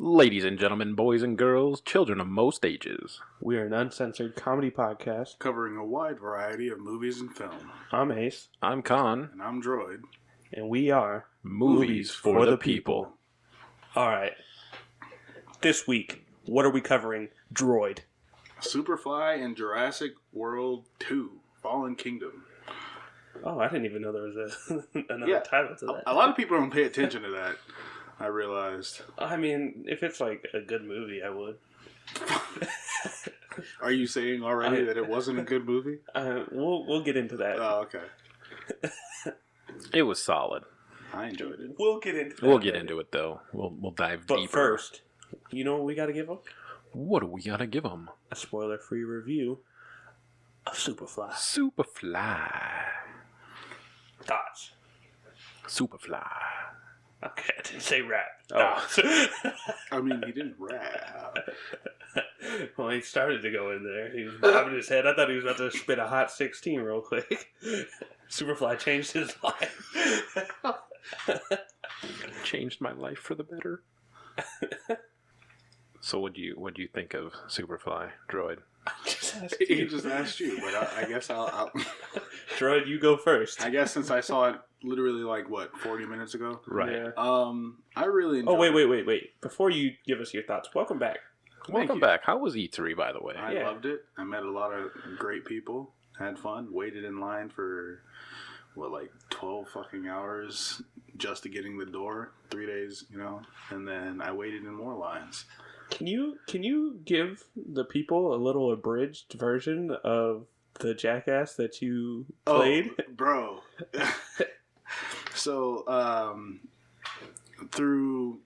Ladies and gentlemen, boys and girls, children of most ages. We are an uncensored comedy podcast covering a wide variety of movies and film. I'm Ace. I'm Con. And I'm Droid. And we are Movies for the people. Alright. This week, what are we covering? Droid. Superfly and Jurassic World 2, Fallen Kingdom. Oh, I didn't even know there was another title to that. A lot of people don't pay attention to that, I realized. I mean, if it's like a good movie, I would. Are you saying already that it wasn't a good movie? We'll get into that. Oh, okay. It was solid. I enjoyed it. We'll get into that. We'll get into it, though. We'll dive deeper. But first, you know what we got to give them? What do we got to give them? A spoiler-free review of Superfly. Superfly. Thoughts? Superfly. Okay, I didn't say rap. Oh. I mean, he didn't rap. Well, he started to go in there. He was bobbing his head. I thought he was about to spit a hot 16 real quick. Superfly changed his life. Changed my life for the better. So what do you think of Superfly, Droid? He just asked you, but I guess I'll Droid, you go first. I guess since I saw it literally 40 minutes ago. Right. Yeah. I really enjoyed Oh, wait. Before you give us your thoughts, welcome back. Welcome back. How was E3, by the way? I loved it. I met a lot of great people. Had fun. Waited in line for 12 fucking hours just to get in the door. 3 days, and then I waited in more lines. Can you give the people a little abridged version of the Jackass that you played? Oh, bro. So, through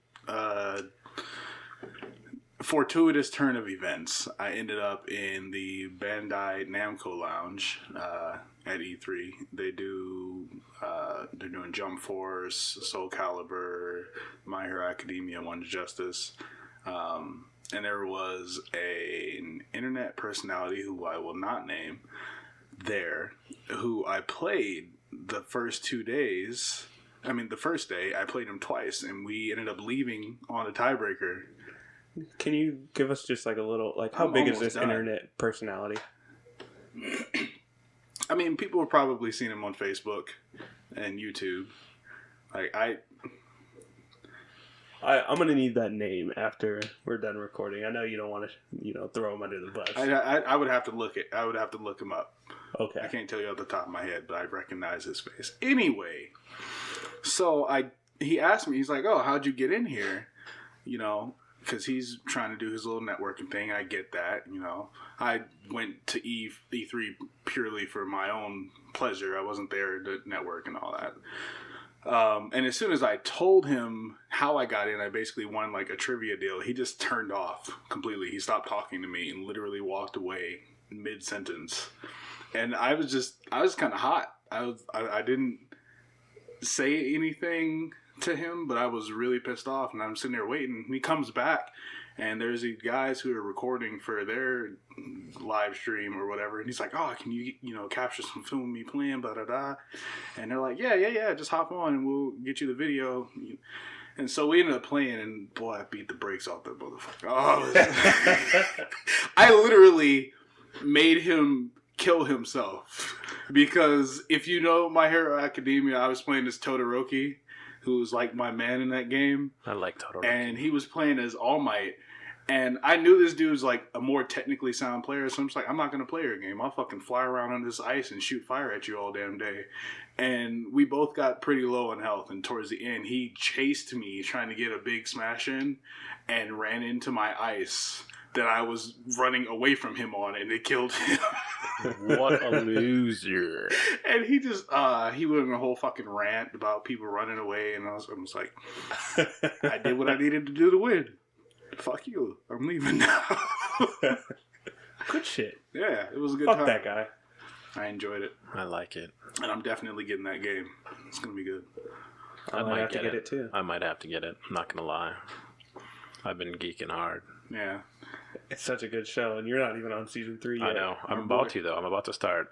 fortuitous turn of events, I ended up in the Bandai Namco Lounge at E3. They're doing Jump Force, Soul Calibur, My Hero Academia, One Justice. And there was an internet personality who I will not name there, who I played the first 2 days. I mean, the first day, I played him twice, and we ended up leaving on a tiebreaker. Can you give us just a little, how big is this internet personality? I mean, people have probably seen him on Facebook and YouTube. I'm going to need that name after we're done recording. I know you don't want to, throw him under the bus. I would have to look it. I would have to look him up. Okay. I can't tell you off the top of my head, but I recognize his face. Anyway, so he asked me, he's like, "Oh, how'd you get in here?" Because he's trying to do his little networking thing. I get that, I went to E3 purely for my own pleasure. I wasn't there to network and all that. And as soon as I told him how I got in, I basically won a trivia deal. He just turned off completely. He stopped talking to me and literally walked away mid-sentence. And I was kind of hot. I didn't say anything to him, but I was really pissed off, and I'm sitting there waiting. And he comes back, and there's these guys who are recording for their live stream or whatever, and he's like, "Oh, can you capture some film of me playing, blah, blah, blah." And they're like, yeah, just hop on and we'll get you the video. And so we ended up playing, and boy, I beat the brakes off that motherfucker. Oh, I literally made him kill himself, because if you know My Hero Academia, I was playing as Todoroki, who was my man in that game. I like Todoroki. And he was playing as All Might. And I knew this dude's a more technically sound player, so I'm just I'm not going to play your game. I'll fucking fly around on this ice and shoot fire at you all damn day. And we both got pretty low on health, and towards the end, he chased me trying to get a big smash in and ran into my ice that I was running away from him on, and it killed him. What a loser. And he just, he went on a whole fucking rant about people running away, and I was like, I did what I needed to do to win. Fuck you. I'm leaving now. Good shit. Yeah, it was a good time. Fuck that guy. I enjoyed it. I like it. And I'm definitely getting that game. It's going to be good. I might have to get it too. I might have to get it. I'm not going to lie. I've been geeking hard. Yeah. It's such a good show, and you're not even on season 3 yet. I know. I'm about to, though. I'm about to start.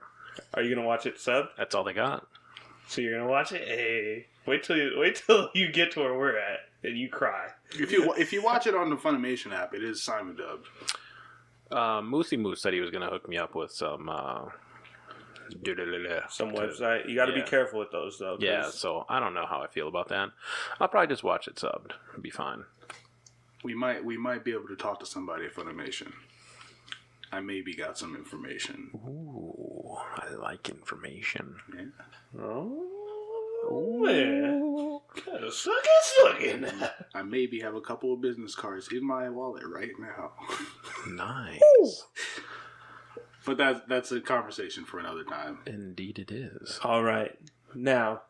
Are you going to watch it sub? That's all they got. So you're going to watch it? Hey. Wait till you get to where we're at. and you cry. If you watch it on the Funimation app, it is simuldubbed. Moosey Moose said he was going to hook me up with some Website. You got to be careful with those, though. Yeah, so I don't know how I feel about that. I'll probably just watch it subbed. It'll be fine. We might be able to talk to somebody at Funimation. I maybe got some information. Ooh, I like information. Yeah. Oh, man. Kind of sucking. I maybe have a couple of business cards in my wallet right now. Nice. But that's a conversation for another time. Indeed it is. All right. Now,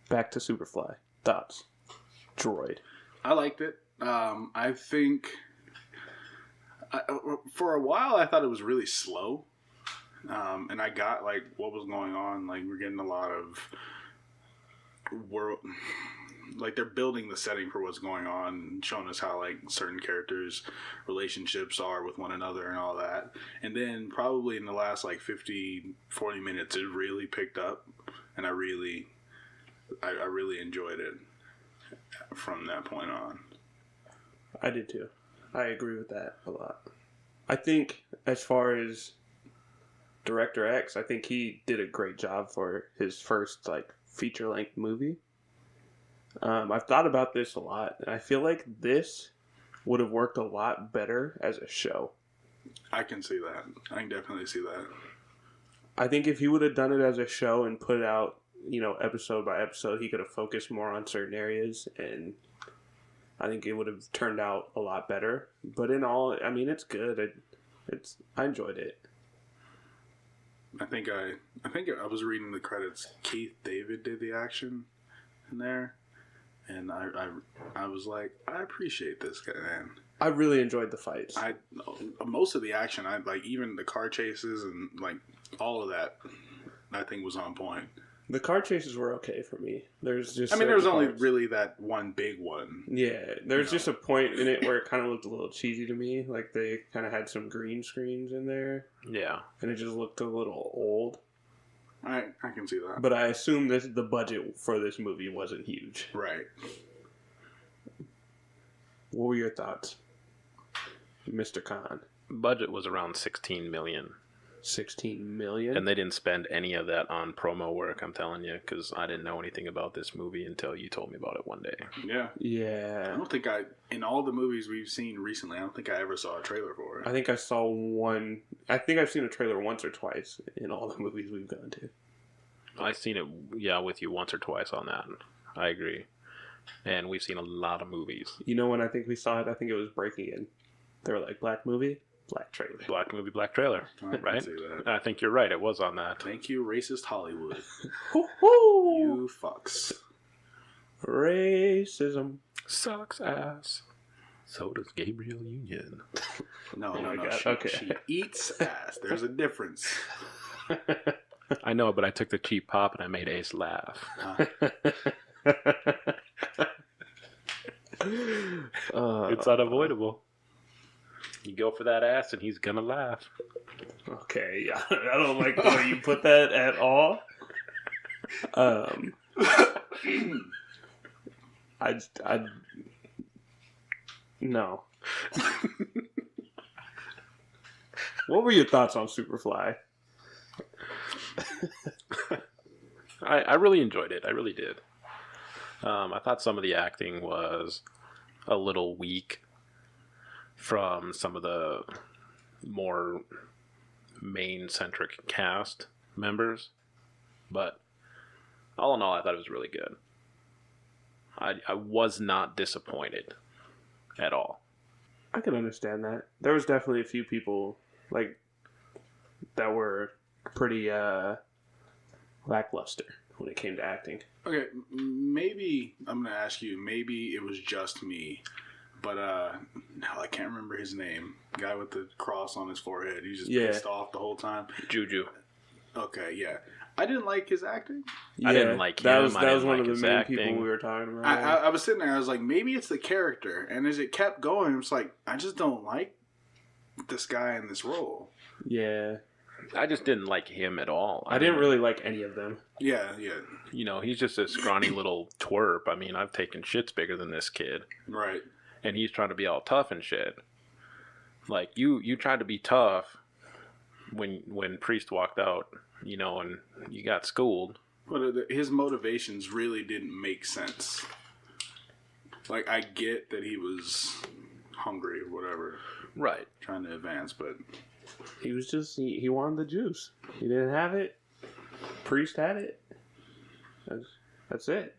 back to Superfly. Thoughts? Droid. I liked it. I think for a while I thought it was really slow. And I got like what was going on. Like we're getting a lot of world, like they're building the setting for what's going on, showing us how like certain characters' relationships are with one another and all that. And then probably in the last like 40 minutes, it really picked up, and I really enjoyed it from that point on. I did too. I agree with that a lot. I think as far as Director X, I think he did a great job for his first like feature-length movie. I've thought about this a lot, and I feel like this would have worked a lot better as a show. I can see that. I can definitely see that. I think if he would have done it as a show and put it out, episode by episode, he could have focused more on certain areas, and I think it would have turned out a lot better. But in all, I mean, it's good. I enjoyed it. I think I was reading the credits. Keith David did the action in there, and I was like, I appreciate this guy, man. I really enjoyed the fights. Most of the action, I like, even the car chases and like all of that, I think was on point. The car chases were okay for me. There was only really that one big one. Yeah, there's just a point in it where it kind of looked a little cheesy to me. Like they kind of had some green screens in there. Yeah. And it just looked a little old. I can see that. But I assume the budget for this movie wasn't huge. Right. What were your thoughts, Mr. Khan? Budget was around $16 million. 16 million? And they didn't spend any of that on promo work, I'm telling you, because I didn't know anything about this movie until you told me about it one day. Yeah. Yeah. I don't think in all the movies we've seen recently, I don't think I ever saw a trailer for it. I think I saw one. I think I've seen a trailer once or twice in all the movies we've gone to. I've seen it, with you once or twice on that. I agree. And we've seen a lot of movies. When I think we saw it, I think it was Breaking In. They were like, black movie? Black trailer. Black movie, black trailer. Right? I think you're right. It was on that. Thank you, racist Hollywood. You fucks. Racism sucks ass. So does Gabriel Union. No. Okay. She eats ass. There's a difference. I know, but I took the cheap pop and I made Ace laugh. It's unavoidable. You go for that ass and he's gonna laugh. Okay, I don't like the way you put that at all. No. What were your thoughts on Superfly? I really enjoyed it. I really did. I thought some of the acting was a little weak from some of the more main-centric cast members. But all in all, I thought it was really good. I was not disappointed at all. I can understand that. There was definitely a few people that were pretty lackluster when it came to acting. Okay, maybe I'm going to ask you, maybe it was just me, but no, I can't remember his name. Guy with the cross on his forehead. He's just pissed off the whole time. Juju. Okay, yeah. I didn't like his acting. Yeah, I didn't like him. That was one of the main acting. people we were talking about. I was sitting there, I was like, maybe it's the character. And as it kept going, it's like, I just don't like this guy in this role. Yeah. I just didn't like him at all. I didn't really like any of them. Yeah. You know, he's just a scrawny little twerp. I mean, I've taken shits bigger than this kid. Right. And he's trying to be all tough and shit. Like, you tried to be tough when Priest walked out, you know, and you got schooled. But his motivations really didn't make sense. Like, I get that he was hungry or whatever. Right. Trying to advance, but... He was just, he wanted the juice. He didn't have it. Priest had it. That's it.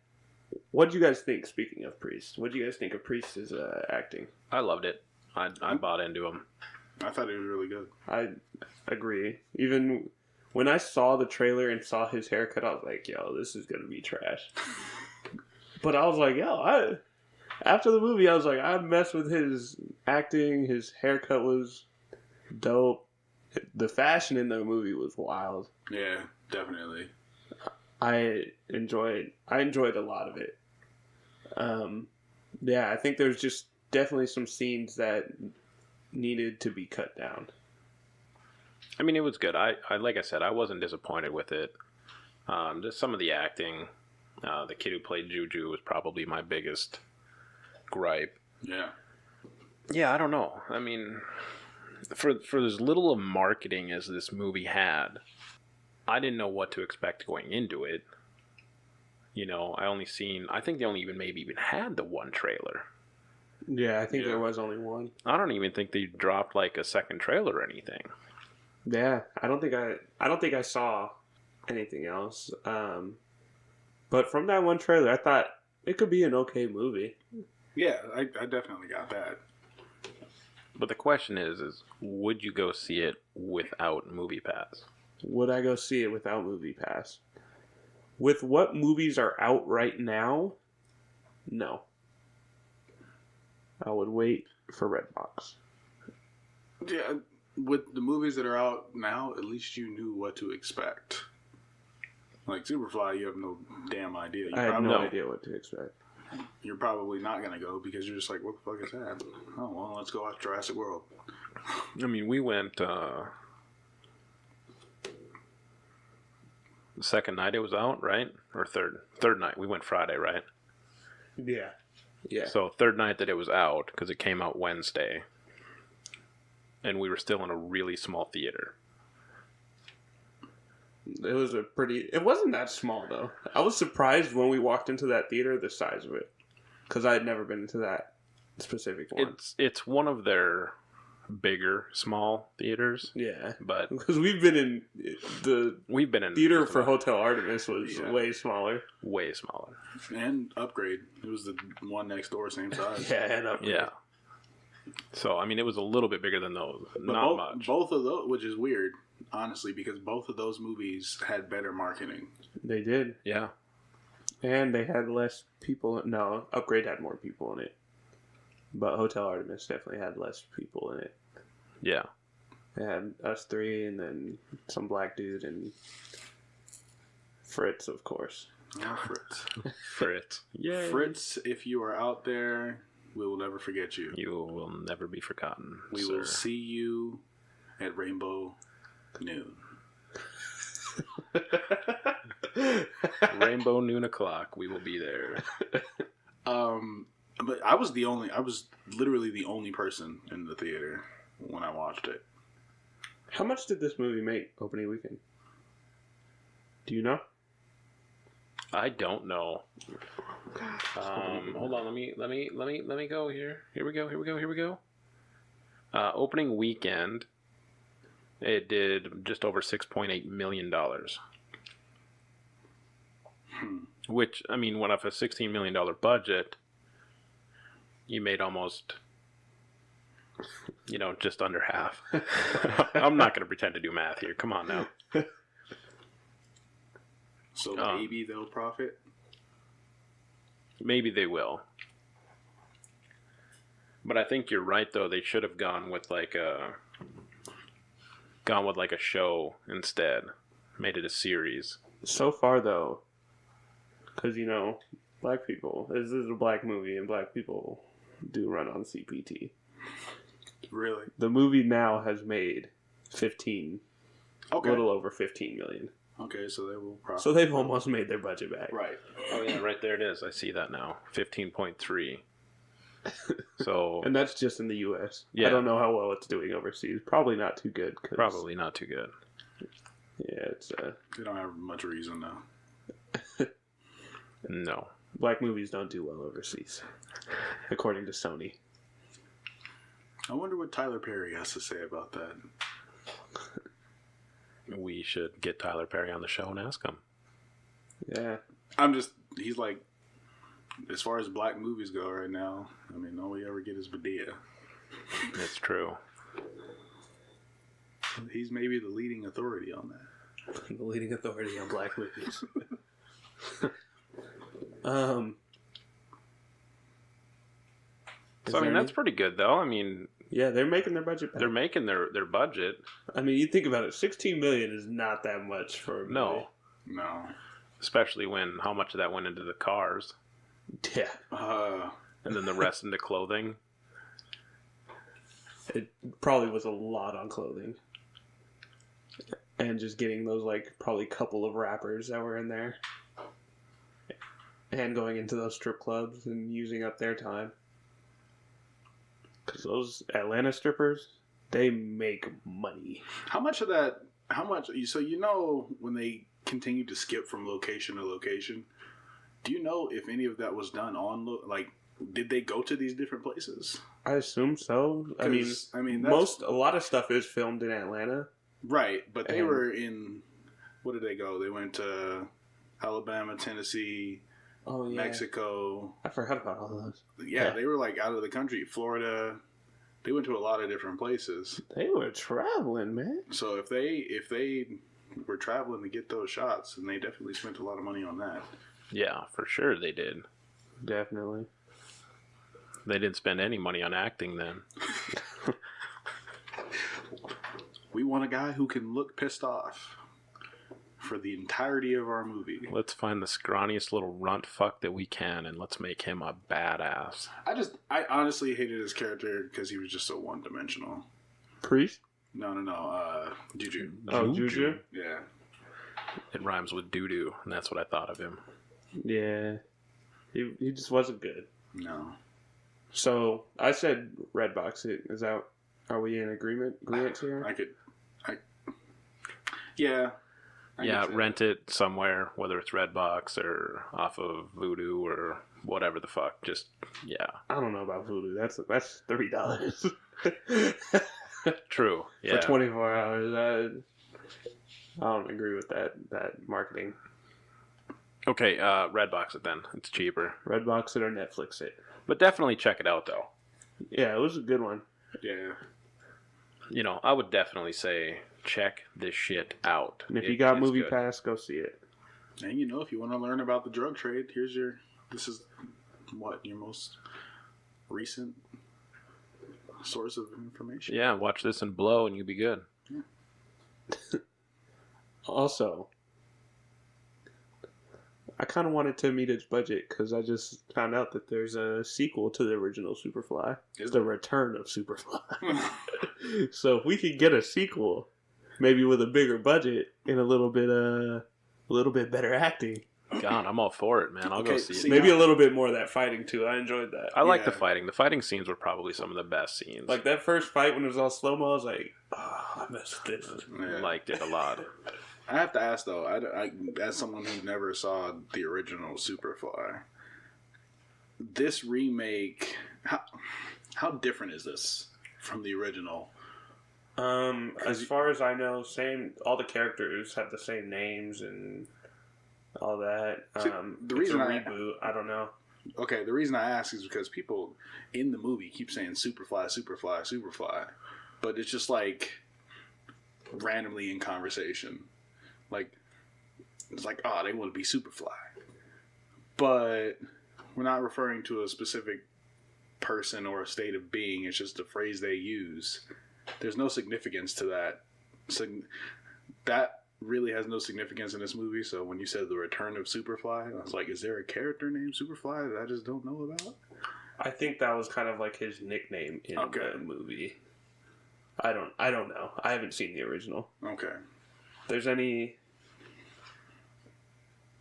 What do you guys think, speaking of Priest? What do you guys think of Priest's acting? I loved it. I bought into him. I thought he was really good. I agree. Even when I saw the trailer and saw his haircut, I was like, yo, this is going to be trash. But I was like, yo, after the movie, I was like, I messed with his acting. His haircut was dope. The fashion in the movie was wild. Yeah, definitely. I enjoyed a lot of it. Yeah, I think there's just definitely some scenes that needed to be cut down. I mean, it was good. I like I said, I wasn't disappointed with it. Just some of the acting. The kid who played Juju was probably my biggest gripe. Yeah. Yeah, I don't know. I mean, for as little of marketing as this movie had, I didn't know what to expect going into it. You know, I think they only even had the one trailer. Yeah, I think there was only one. I don't even think they dropped like a second trailer or anything. Yeah, I don't think I saw anything else. But from that one trailer, I thought it could be an okay movie. Yeah, I definitely got that. But the question is would you go see it without Movie Pass? Would I go see it without Movie Pass? With what movies are out right now, no. I would wait for Redbox. Yeah, with the movies that are out now, at least you knew what to expect. Like Superfly, you have no damn idea. I had no idea what to expect. You're probably not going to go because you're just like, what the fuck is that? Oh, well, let's go watch Jurassic World. I mean, we went the second night it was out, right? Or third night. We went Friday, right? Yeah. Yeah. So third night that it was out, because it came out Wednesday, and we were still in a really small theater. It wasn't that small, though. I was surprised when we walked into that theater, the size of it. Because I had never been into that specific one. It's one of their bigger, small theaters. Yeah. But because we've been in theater for Hotel Artemis was way smaller. Way smaller. And Upgrade. It was the one next door, same size. Yeah, and Upgrade. Yeah. So, I mean, it was a little bit bigger than those. But not much. Both of those, which is weird, honestly, because both of those movies had better marketing. They did. Yeah. And they had less people. No, Upgrade had more people in it. But Hotel Artemis definitely had less people in it. Yeah. They had us three and then some black dude and Fritz, of course. Oh, Fritz. Fritz. Yay. Fritz, if you are out there, we will never forget you. You will never be forgotten. We will see you at Rainbow Noon. Rainbow noon o'clock. We will be there. But I was literally the only person in the theater when I watched it. How much did this movie make opening weekend? Do you know? I don't know. Hold on. Let me go here. Here we go. Opening weekend, it did just over $6.8 million. Which, I mean, went off a $16 million budget. You made almost, just under half. I'm not going to pretend to do math here. Come on now. So maybe they'll profit? Maybe they will. But I think you're right, though. They should have gone with like a show instead. Made it a series. So far, though, because, black people, this is a black movie, and black people do run on CPT. Really? The movie now has made 15 Okay. A little over 15 million. Okay, so they will probably. So they've almost made their budget back. Right. Oh yeah, right there it is. I see that now. 15.3. So And that's just in the U.S. Yeah. I don't know how well it's doing overseas. Probably not too good. probably not too good. Yeah, it's They don't have much reason though. No. black movies don't do well overseas, according to Sony. I wonder what Tyler Perry has to say about that. We should get Tyler Perry on the show and ask him. Yeah. He's like, as far as black movies go right now, I mean, all we ever get is Badea. It's true. He's maybe the leading authority on that. The leading authority on black movies. So I mean, that's pretty good though. I mean, yeah, they're making their budget back. they're making their budget. I mean, you think about it, 16 million is not that much for a movie. No. Especially when how much of that went into the cars Yeah. and then the rest into clothing. It probably was a lot on clothing. And just getting those, like, probably couple of rappers that were in there. And going into those strip clubs and using up their time. Because those Atlanta strippers, they make money. How much, so when they continue to skip from location to location, do you know if any of that was done on, did they go to these different places? I assume so. I mean, that's, a lot of stuff is filmed in Atlanta. Right, but they were in, what did they go? They went to Alabama, Tennessee, Mexico. I forgot about all those. Yeah, they were like out of the country. Florida. They went to a lot of different places. They were traveling, man. So if they were traveling to get those shots, then they definitely spent a lot of money on that. Yeah, for sure they did. Definitely. They didn't spend any money on acting then. We want a guy who can look pissed off for the entirety of our movie. Let's find the scrawniest little runt fuck that we can, and let's make him a badass. I honestly hated his character because he was just so one-dimensional. Priest? No. Juju. Oh, Juju? Yeah. It rhymes with doo-doo, and that's what I thought of him. Yeah. He just wasn't good. No. So, I said Redbox. Are we in agreement here? Yeah. Rent it somewhere, whether it's Redbox or off of Vudu or whatever the fuck. Just, yeah. I don't know about Voodoo. That's $3. True. Yeah. For 24 hours. I don't agree with that marketing. Okay, Redbox it then. It's cheaper. Redbox it or Netflix it. But definitely check it out, though. Yeah, it was a good one. Yeah. I would definitely say check this shit out. And if you got Movie good. Pass, go see it. And if you want to learn about the drug trade, this is your most recent source of information. Yeah, watch this and blow and you'll be good. Yeah. Also, I kind of wanted to meet its budget because I just found out that there's a sequel to the original Superfly. It's The Return of Superfly. So if we could get a sequel, maybe with a bigger budget and a little bit better acting. God, I'm all for it, man. I'll go see it. Maybe a little bit more of that fighting too. I enjoyed that. I like the fighting. The fighting scenes were probably some of the best scenes. Like that first fight when it was all slow-mo, I was like, I missed this. I liked it a lot. I have to ask though, I as someone who never saw the original Superfly, this remake, how different is this from the original? As far as I know, all the characters have the same names and all that. The reason it's a reboot. I don't know. Okay, the reason I ask is because people in the movie keep saying Superfly, Superfly, Superfly, but it's just like randomly in conversation. Like, it's like, oh, they want to be Superfly. But we're not referring to a specific person or a state of being. It's just a phrase they use. There's no significance to that. So that really has no significance in this movie. So when you said The Return of Superfly, I was like, is there a character named Superfly that I just don't know about? I think that was kind of like his nickname in the movie. I don't know. I haven't seen the original. Okay. there's any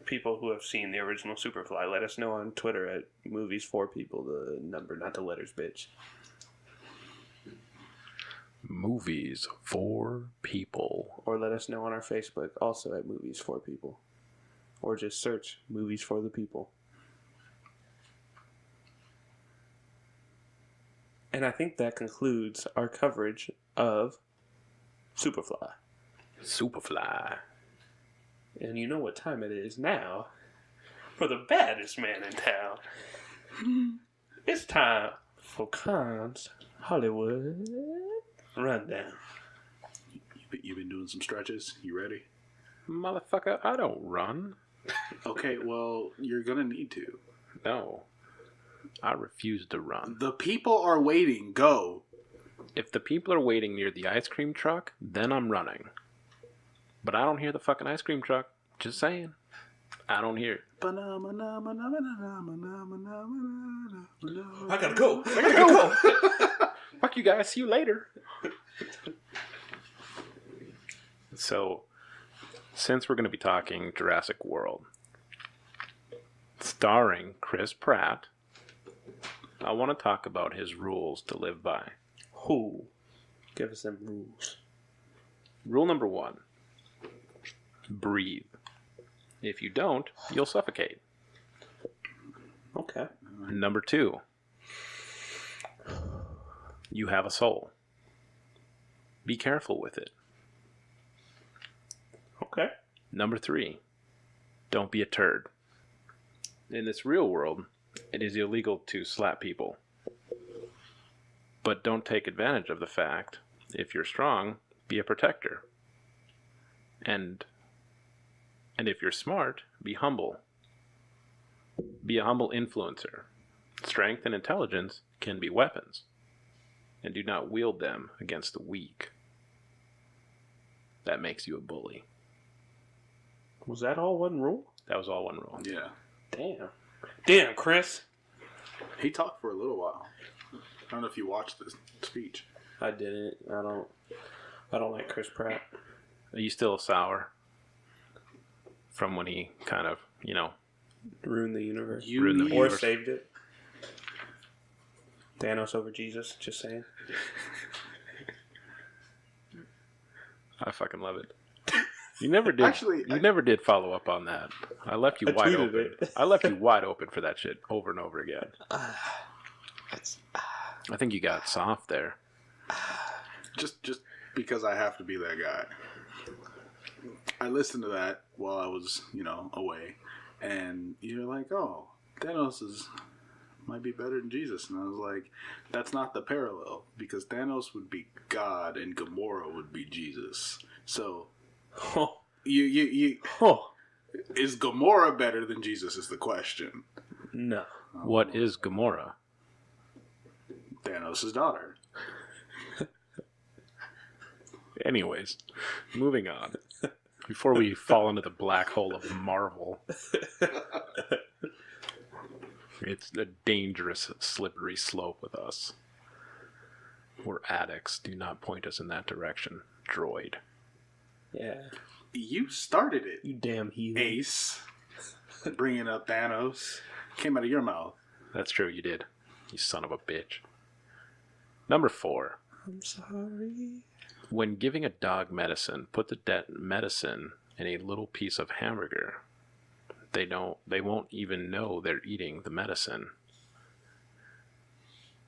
people who have seen the original Superfly, let us know on Twitter at Movies for People, the number, not the letters, bitch. Movies for People. Or let us know on our Facebook, also at Movies for People. Or just search Movies for the People. And I think that concludes our coverage of Superfly. Superfly. And you know what time it is now for the baddest man in town. It's time for Khan's Hollywood Rundown. You been doing some stretches? You ready? Motherfucker, I don't run. Okay, well, you're gonna need to. No. I refuse to run. The people are waiting. Go. If the people are waiting near the ice cream truck, then I'm running. But I don't hear the fucking ice cream truck. Just saying. I don't hear it. I gotta go. Fuck you guys. See you later. So, since we're going to be talking Jurassic World, starring Chris Pratt, I want to talk about his rules to live by. Who? Give us them rules. Rule number 1. Breathe. If you don't, you'll suffocate. Okay. Number 2. You have a soul. Be careful with it. Okay. Number 3. Don't be a turd. In this real world, it is illegal to slap people. But don't take advantage of the fact, if you're strong, be a protector. And if you're smart, be humble. Be a humble influencer. Strength and intelligence can be weapons, and do not wield them against the weak. That makes you a bully. Was that all one rule? That was all one rule. Yeah. Damn, Chris. He talked for a little while. I don't know if you watched this speech. I didn't. I don't like Chris Pratt. Are you still sour from when he kind of, Ruined the universe. Ruined the Or universe. saved it. Thanos over Jesus, just saying. I fucking love it. You never did. Actually, you never did follow up on that. I left you I wide tweeted open. it. I left you wide open for that shit over and over again. I think you got soft there. Just because I have to be that guy. I listened to that while I was, away, and you're like, oh, Thanos might be better than Jesus, and I was like, that's not the parallel, because Thanos would be God and Gamora would be Jesus. So, you is Gamora better than Jesus is the question. No. What is Gamora? Thanos' daughter. Anyways, moving on. Before we fall into the black hole of Marvel. It's a dangerous, slippery slope with us. We're addicts. Do not point us in that direction. Droid. Yeah. You started it. You damn heathen. Ace. Bringing up Thanos. Came out of your mouth. That's true, you did. You son of a bitch. Number 4. I'm sorry. When giving a dog medicine, put the medicine in a little piece of hamburger. They won't even know they're eating the medicine.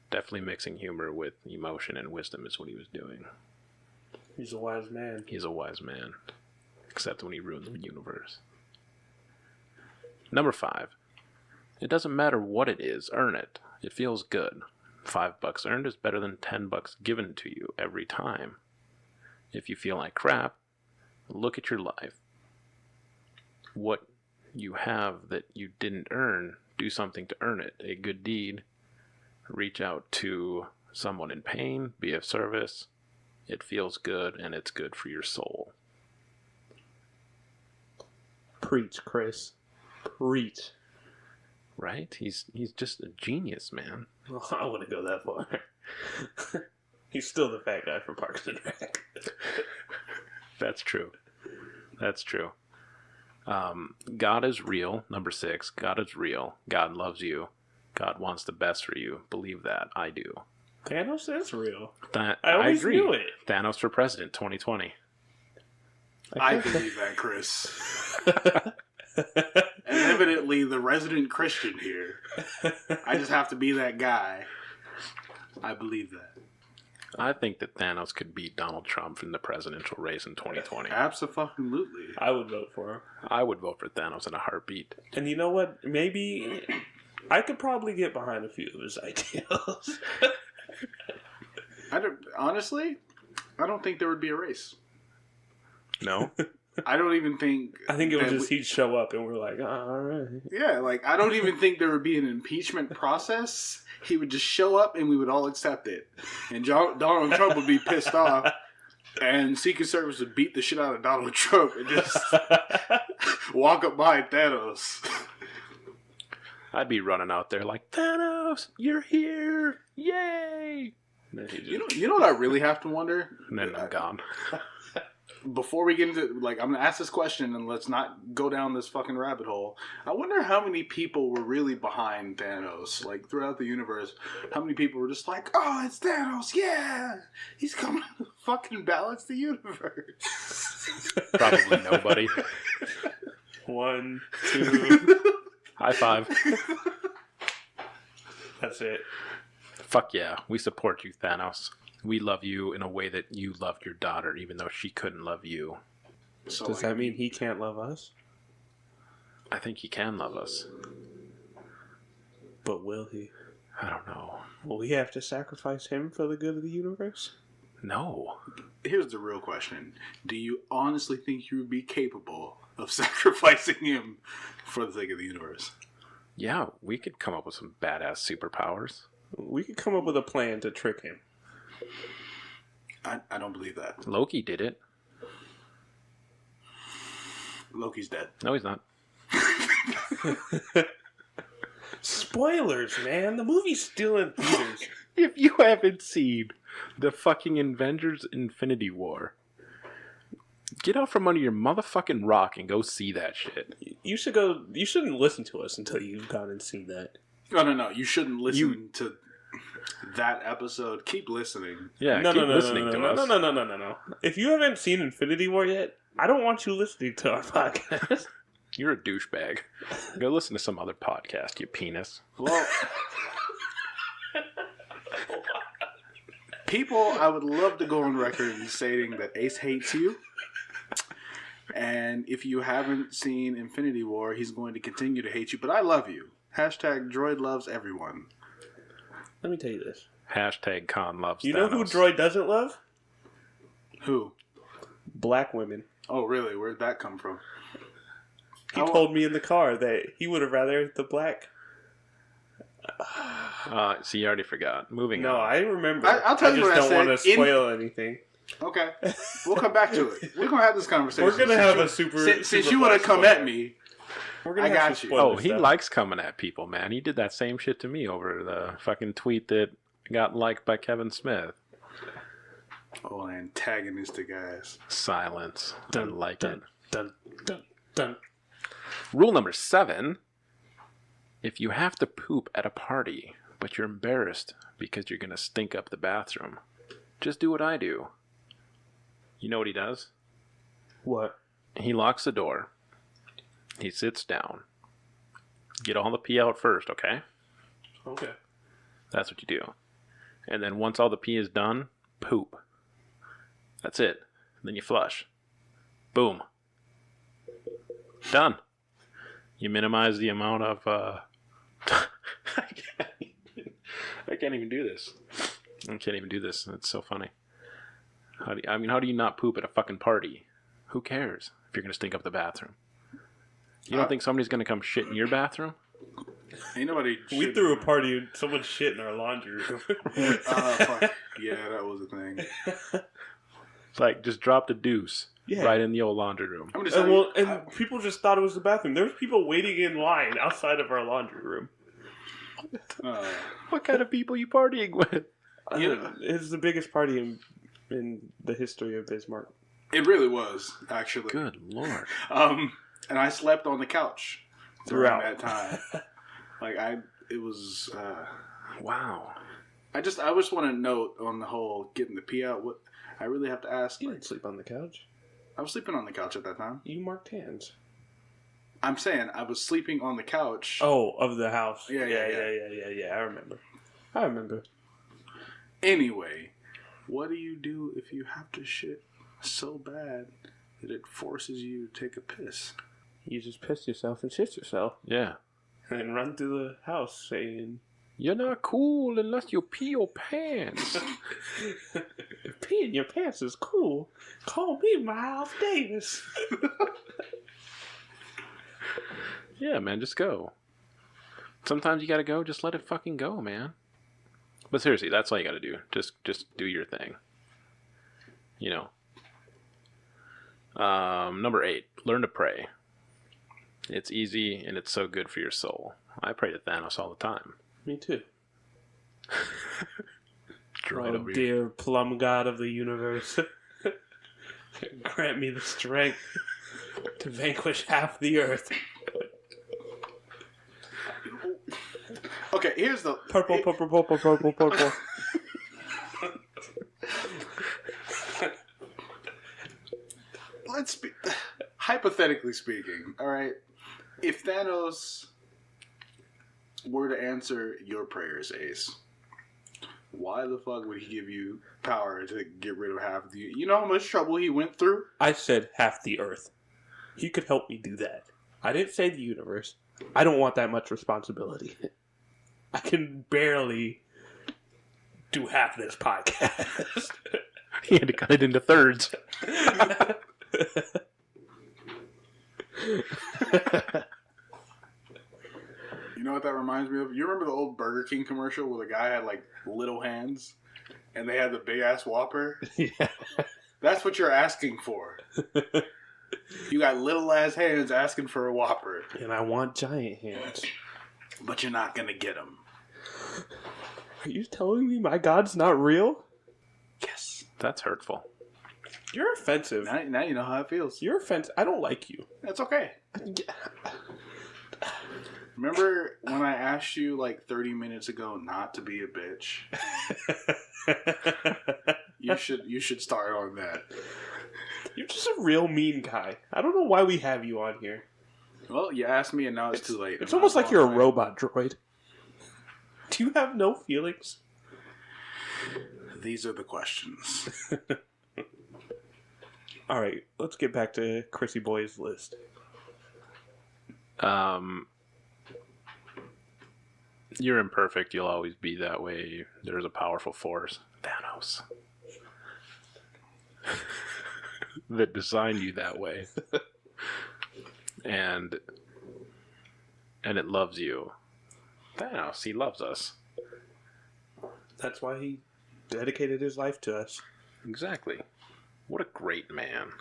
Definitely mixing humor with emotion and wisdom is what he was doing. He's a wise man. He's a wise man. Except when he ruined the universe. Number 5. It doesn't matter what it is, earn it. It feels good. $5 earned is better than $10 given to you every time. If you feel like crap, look at your life. What you have that you didn't earn, do something to earn it. A good deed. Reach out to someone in pain, be of service. It feels good, and it's good for your soul. Preach, Chris. Preach. Right? He's just a genius, man. Well, I wouldn't go that far. He's still the fat guy from Parks and Rec. That's true. That's true. God is real. Number 6. God is real. God loves you. God wants the best for you. Believe that. I do. Thanos is real. I always agree. knew it. Thanos for president 2020. I believe that, Chris. And evidently the resident Christian here. I just have to be that guy. I believe that. I think that Thanos could beat Donald Trump in the presidential race in 2020. Absolutely. I would vote for him. I would vote for Thanos in a heartbeat. And you know what? Maybe I could probably get behind a few of his ideals. Honestly, I don't think there would be a race. No? I don't even think... I think it was just he'd show up and we're like, oh, all right. Yeah, like, I don't even think there would be an impeachment process. He would just show up and we would all accept it. And Donald Trump would be pissed off. And Secret Service would beat the shit out of Donald Trump and just walk up behind Thanos. I'd be running out there like, Thanos, you're here! Yay! You know what I really have to wonder? And then I'm gone. Before we get into, like, I'm going to ask this question and let's not go down this fucking rabbit hole. I wonder how many people were really behind Thanos, like, throughout the universe. How many people were just like, oh, it's Thanos, yeah! He's coming to fucking balance the universe. Probably nobody. 1, 2. High five. That's it. Fuck yeah. We support you, Thanos. We love you in a way that you loved your daughter, even though she couldn't love you. So, does that mean he can't love us? I think he can love us. But will he? I don't know. Will we have to sacrifice him for the good of the universe? No. Here's the real question. Do you honestly think you would be capable of sacrificing him for the sake of the universe? Yeah, we could come up with some badass superpowers. We could come up with a plan to trick him. I don't believe that. Loki did it. Loki's dead. No, he's not. Spoilers, man. The movie's still in theaters. If you haven't seen the fucking Avengers Infinity War, get out from under your motherfucking rock and go see that shit. You should go. You shouldn't listen to us until you've gone and seen that. No. You shouldn't listen to that episode. Keep listening. Yeah, keep listening to us. No. If you haven't seen Infinity War yet, I don't want you listening to our podcast. You're a douchebag. Go listen to some other podcast, you penis. Well, people, I would love to go on record in stating that Ace hates you. And if you haven't seen Infinity War, he's going to continue to hate you. But I love you. Hashtag Droid loves everyone. Let me tell you this. Hashtag Con loves You Thanos. know who Droid doesn't love? Who? Black women. Oh, really? Where'd that come from? He told me in the car that he would have rather the black. See, you already forgot. Moving on. No, I remember. I'll tell you what I just said. don't want to spoil anything. Okay. We'll come back to it. We're going to have this conversation. We're going to have a super... Since you want to come at me, I got you. Oh, he likes coming at people, man. He did that same shit to me over the fucking tweet that got liked by Kevin Smith. Oh, antagonistic ass. Silence. Didn't like it. Dun. Rule number 7. If you have to poop at a party, but you're embarrassed because you're going to stink up the bathroom, just do what I do. You know what he does? What? He locks the door. He sits down. Get all the pee out first, okay? Okay. That's what you do. And then once all the pee is done, poop. That's it. Then you flush. Boom. Done. You minimize the amount of... I can't even do this. I can't even do this. It's so funny. How do you not poop at a fucking party? Who cares if you're going to stink up the bathroom? You don't think somebody's going to come shit in your bathroom? Ain't nobody... We threw a party and someone shit in our laundry room. Fuck. Yeah, that was a thing. It's like, just drop the deuce right in the old laundry room. And people just thought it was the bathroom. There was people waiting in line outside of our laundry room. What kind of people you partying with? It's the biggest party in the history of Bismarck. It really was, actually. Good Lord. And I slept on the couch during Throughout that time. It was. Wow. I just want to note on the whole getting the pee out. What I really have to ask. You didn't sleep on the couch. I was sleeping on the couch at that time. You marked hands. I'm saying I was sleeping on the couch. Oh, of the house. Yeah. I remember. Anyway, what do you do if you have to shit so bad that it forces you to take a piss? You just piss yourself and shit yourself. Yeah. And run through the house saying, "You're not cool unless you pee your pants." if peeing your pants is cool, call me Miles Davis. Yeah, man, just go. Sometimes you gotta go, just let it fucking go, man. But seriously, that's all you gotta do. Just do your thing. You know. Number 8, learn to pray. It's easy and it's so good for your soul. I pray to Thanos all the time. Me too. Droid over here. Dear plum god of the universe, grant me the strength to vanquish half the earth. Okay, here's the Purple. Let's be hypothetically speaking. All right, if Thanos were to answer your prayers, Ace, why the fuck would he give you power to get rid of half of the? You know how much trouble he went through. I said half the earth. He could help me do that. I didn't say the universe. I don't want that much responsibility. I can barely do half this podcast. He had to cut it into thirds. You know what that reminds me of? You remember the old Burger King commercial where the guy had like little hands and they had the big ass Whopper? Yeah. That's what you're asking for. You got little ass hands asking for a Whopper. And I want giant hands. But you're not going to get them. Are you telling me my God's not real? Yes. That's hurtful. You're offensive. Now you know how it feels. You're offensive. I don't like you. That's okay. Remember when I asked you like 30 minutes ago not to be a bitch? You should start on that. You're just a real mean guy. I don't know why we have you on here. Well, you asked me and now it's too late. It's almost like you're a robot droid. Do you have no feelings? These are the questions. All right, let's get back to Chrissy Boy's list. You're imperfect. You'll always be that way. There's a powerful force, Thanos, that designed you that way, and it loves you. Thanos, he loves us. That's why he dedicated his life to us. Exactly. What a great man.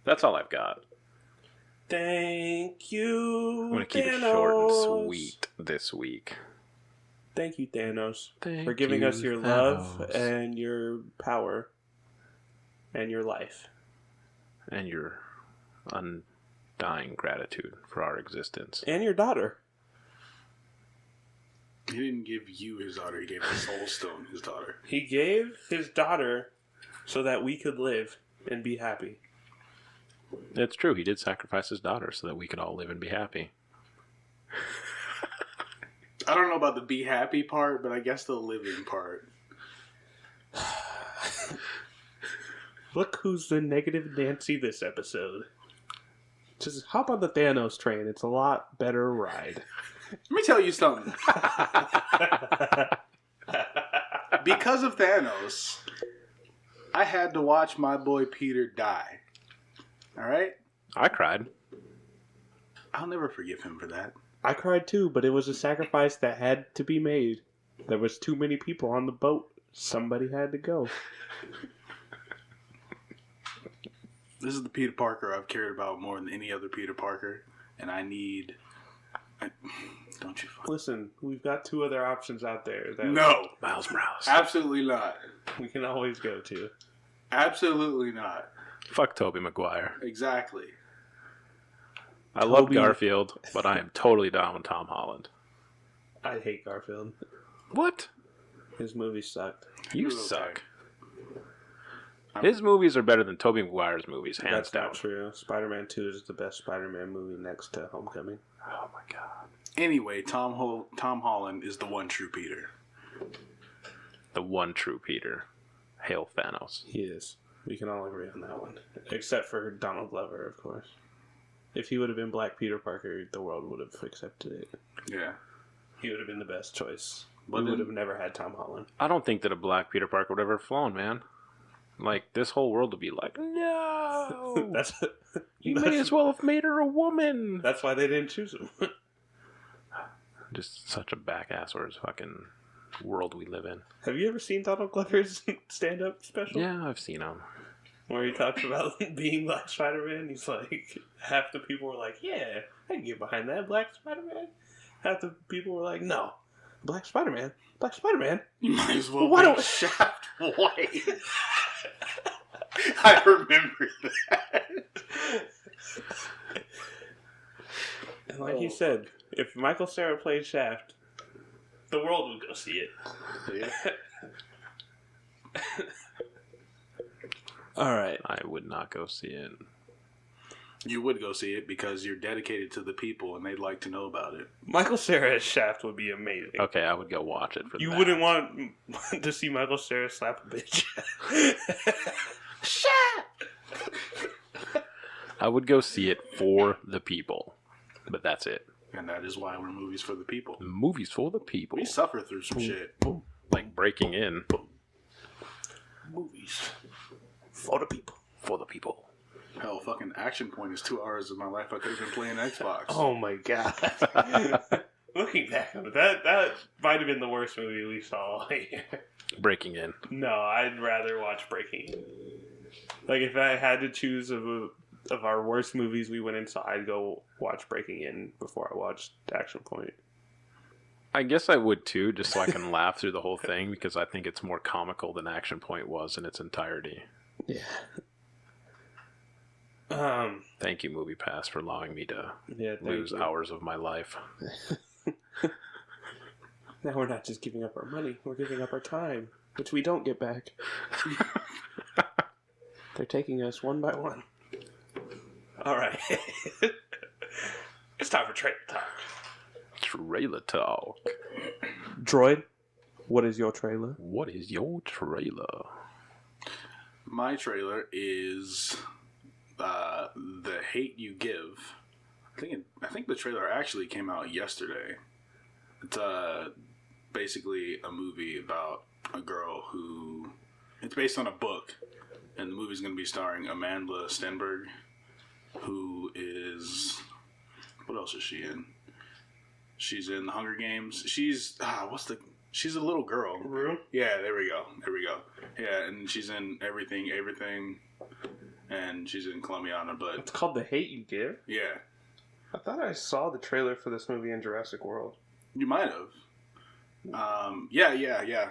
That's all I've got. Thank you, I'm going to keep Thanos. it short and sweet this week. Thank you, Thanos, Thank for giving you, us your Thanos. love and your power and your life. And your undying gratitude for our existence. And your daughter. He didn't give you his daughter. He gave the Soul Stone his daughter. He gave his daughter so that we could live and be happy. It's true. He did sacrifice his daughter so that we could all live and be happy. I don't know about the be happy part, but I guess the living part. Look who's the negative Nancy this episode. Just hop on the Thanos train. It's a lot better ride. Let me tell you something. Because of Thanos, I had to watch my boy Peter die. All right? I cried. I'll never forgive him for that. I cried too, but it was a sacrifice that had to be made. There was too many people on the boat. Somebody had to go. This is the Peter Parker I've cared about more than any other Peter Parker, and don't you fuck. Listen, we've got 2 other options out there that No. Miles Morales. Absolutely not. we can always go to. Absolutely not. Fuck Tobey Maguire. Exactly. I love Garfield, but I am totally down with Tom Holland. I hate Garfield. What? His movies sucked. You Okay. suck. His movies are better than Tobey Maguire's movies, hands That's down. not true. Spider-Man 2 is the best Spider-Man movie next to Homecoming. Oh my god. Anyway, Tom Holland is the one true Peter. The one true Peter. Hail Thanos. He is. We can all agree on that one. Except for Donald Glover, of course. If he would have been Black Peter Parker, the world would have accepted it. Yeah. He would have been the best choice. But We would have never had Tom Holland. I don't think that a black Peter Parker would ever have flown, man. Like, this whole world would be like, no! You may as well have made her a woman! That's why they didn't choose him. Just such a back-asswards fucking world we live in. Have you ever seen Donald Glover's stand-up special? Yeah, I've seen him. Where he talks about being Black Spider-Man. He's like, half the people were like, yeah, I can get behind that, Black Spider-Man. Half the people were like, no, Black Spider-Man. Black Spider-Man? You might as well Why make don't- Shaft white. I remember that. And like he said, if Michael Cera played Shaft, the world would go see it. Yeah. All right. I would not go see it. You would go see it because you're dedicated to the people and they'd like to know about it. Michael Cera as Shaft would be amazing. Okay, I would go watch it for You that. wouldn't want to see Michael Cera slap a bitch. I would go see it for the people. But that's it. And that is why we're movies for the people. Movies for the people. We suffer through some shit. Like Breaking In. Movies for the people. For the people. Hell, fucking Action Point is 2 hours of my life I could have been playing Xbox. Oh my god. Looking back on it, that might have been the worst movie we saw all year. Breaking In. No, I'd rather watch Breaking In. Like, if I had to choose of our worst movies we went and saw, I'd go watch Breaking In before I watched Action Point. I guess I would too, just so I can laugh through the whole thing, because I think it's more comical than Action Point was in its entirety. Yeah. Thank you, MoviePass, for allowing me to Yeah, thank lose you. hours of my life. Now we're not just giving up our money, we're giving up our time, which we don't get back. They're taking us one by one. Alright. It's time for trailer talk. Trailer talk. Droid, what is your trailer? What is your trailer? My trailer is The Hate You Give. I think the trailer actually came out yesterday. It's basically a movie about a girl who... It's based on a book, and the movie's going to be starring Amanda Stenberg, who is... What else is she in? She's in The Hunger Games. She's... She's a little girl. Rue? Yeah, there we go. Yeah, and she's in Everything, and she's in Columbiana, but... It's called The Hate You Give? Yeah. I thought I saw the trailer for this movie in Jurassic World. You might have. Yeah.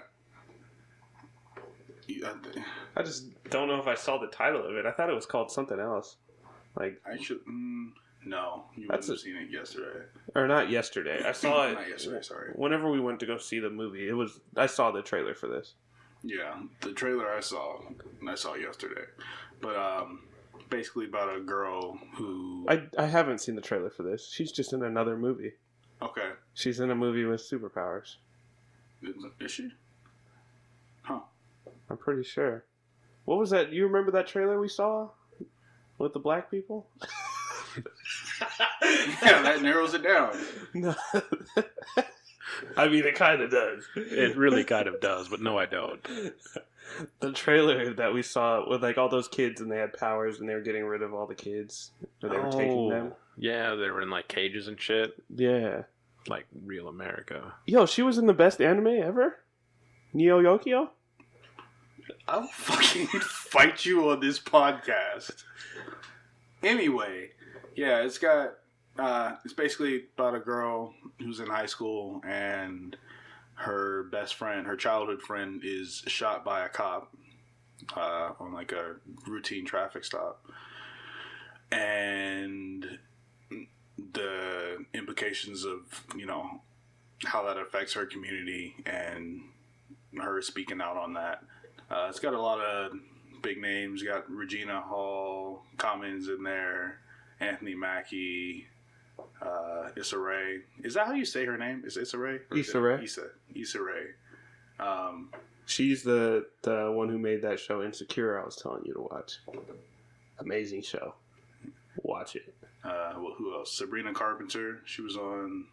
I just don't know if I saw the title of it. I thought it was called something else. Like, I should... no, you That's wouldn't have seen it yesterday. or not yesterday. I saw it. Not yesterday, sorry. Whenever we went to go see the movie, I saw the trailer for this. Yeah, the trailer I saw yesterday. But, basically about a girl who... I haven't seen the trailer for this. She's just in another movie. Okay. She's in a movie with superpowers. Is she? Huh. I'm pretty sure. What was that? You remember that trailer we saw with the black people? Yeah, that narrows it down. No. I mean, it kind of does. It really kind of does, but no, I don't. The trailer that we saw with like all those kids and they had powers and they were getting rid of all the kids. Or they were taking them. Yeah, they were in like cages and shit. Yeah. Like real America. Yo, she was in the best anime ever? Neo Yokio? I'll fucking fight you on this podcast. Anyway, yeah, it's basically about a girl who's in high school and her best friend, her childhood friend, is shot by a cop. on like a routine traffic stop, and the implications of how that affects her community and her speaking out on that. It's got a lot of big names. You got Regina Hall, Commons in there, Anthony Mackie, Issa Rae. Is that how you say her name? Is it Issa Rae? Issa Rae. Issa Rae. She's the one who made that show Insecure I was telling you to watch. Amazing show. Watch it. Well, who else? Sabrina Carpenter. She was on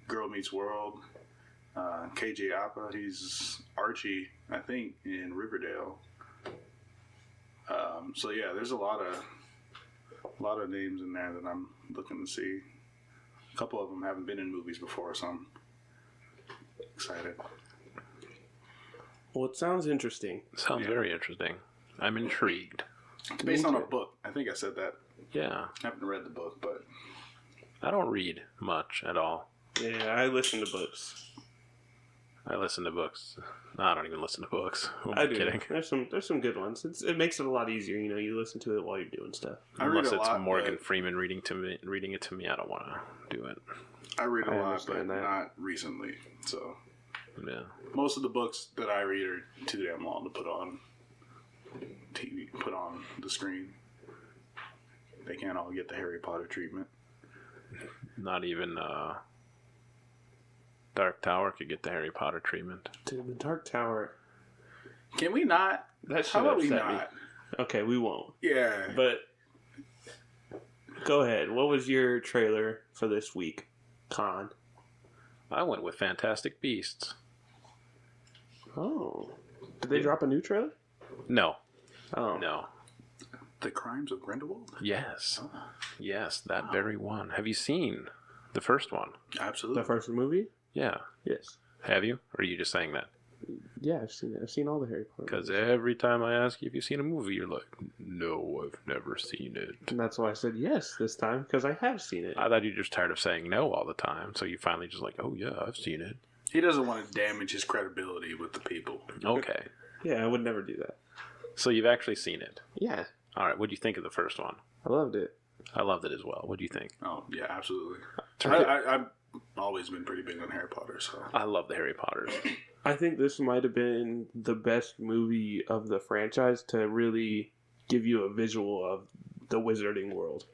Girl Meets World. KJ Apa. He's Archie, I think, in Riverdale. So yeah, there's a lot of names in there that I'm looking to see. A couple of them haven't been in movies before, so I'm excited. Well, it sounds interesting. Sounds very interesting. I'm intrigued. It's based on a book. I think I said that. Yeah. I haven't read the book, but I don't read much at all. Yeah, I listen to books. I listen to books. No, I don't even listen to books. I do. Kidding. There's some good ones. It makes it a lot easier. You listen to it while you're doing stuff. Unless it's Morgan Freeman reading it to me, I don't want to do it. I read a lot, but not recently. So yeah, most of the books that I read are too damn long to put on TV, put on the screen. They can't all get the Harry Potter treatment. Not even Dark Tower could get the Harry Potter treatment. Dude, the Dark Tower. Can we not? How about we not? Me. Okay, we won't. Yeah. But go ahead. What was your trailer for this week, Con? I went with Fantastic Beasts. Oh. Did they drop a new trailer? No. Oh. No. The Crimes of Grindelwald? Yes. Oh. Yes, that very one. Have you seen the first one? Absolutely. The first movie? Yeah. Yes. Have you? Or are you just saying that? Yeah, I've seen it. I've seen all the Harry Potter movies. Because every time I ask you if you've seen a movie, you're like, no, I've never seen it. And that's why I said yes this time, because I have seen it. I thought you're just tired of saying no all the time, so you finally just like, oh yeah, I've seen it. He doesn't want to damage his credibility with the people. Okay. Yeah, I would never do that. So you've actually seen it? Yeah. All right, what do you think of the first one? I loved it. I loved it as well. What do you think? Oh, yeah, absolutely. I've always been pretty big on Harry Potter, so. I love the Harry Potters. I think this might have been the best movie of the franchise to really give you a visual of the wizarding world.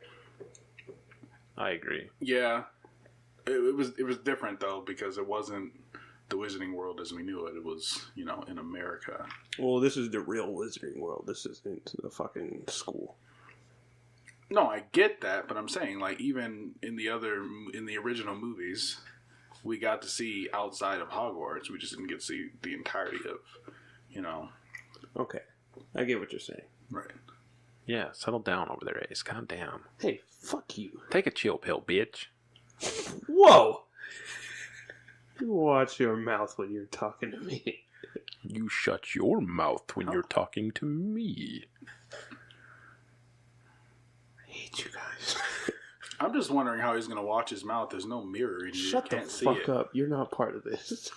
I agree. Yeah. It was different, though, because it wasn't the wizarding world as we knew it. It was, in America. Well, this is the real wizarding world. This isn't the fucking school. No, I get that, but I'm saying, like, even in the original movies, we got to see outside of Hogwarts. We just didn't get to see the entirety of, Okay. I get what you're saying. Right. Yeah, settle down over there, Ace. Calm down. Hey, fuck you. Take a chill pill, bitch. Whoa! You watch your mouth when you're talking to me. You shut your mouth when you're talking to me. I hate you guys. I'm just wondering how he's going to watch his mouth. There's no mirror in here. Shut the fuck up. You're not part of this.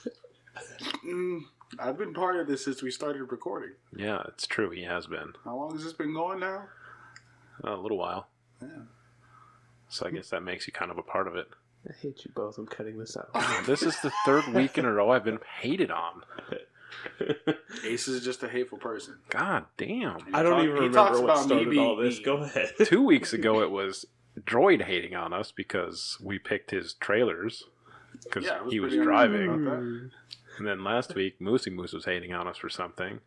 I've been part of this since we started recording. Yeah, it's true. He has been. How long has this been going now? A little while. Yeah. So I guess that makes you kind of a part of it. I hate you both. I'm cutting this out. This is the third week in a row I've been hated on. Ace is just a hateful person. God damn. I don't even remember what started all this. Go ahead. 2 weeks ago it was Droid hating on us because we picked his trailers because he was driving. And then last week Moosey Moose was hating on us for something.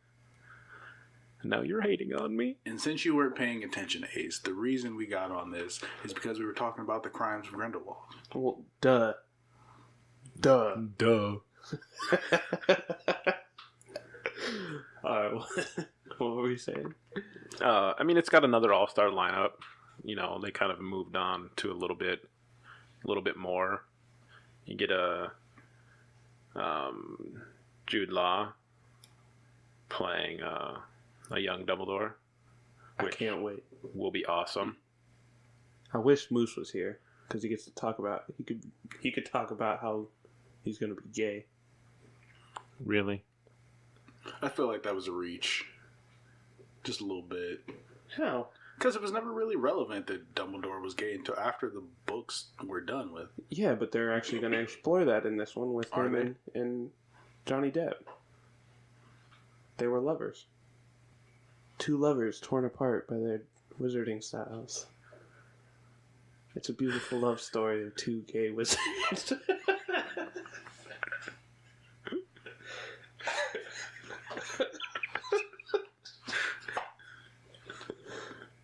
And now you're hating on me? And since you weren't paying attention, Ace, the reason we got on this is because we were talking about the Crimes of Grindelwald. Well, duh. Alright, what were you saying? I mean, it's got another all-star lineup. They kind of moved on to a little bit more. You get a Jude Law playing a young Dumbledore. I can't wait. Will be awesome. I wish Moose was here because he gets to talk about. He could talk about how he's going to be gay. Really? I feel like that was a reach. Just a little bit. How? Because it was never really relevant that Dumbledore was gay until after the books were done with. Yeah, but they're actually going to explore that in this one with him and Johnny Depp. They were lovers. Two lovers torn apart by their wizarding styles. It's a beautiful love story of two gay wizards.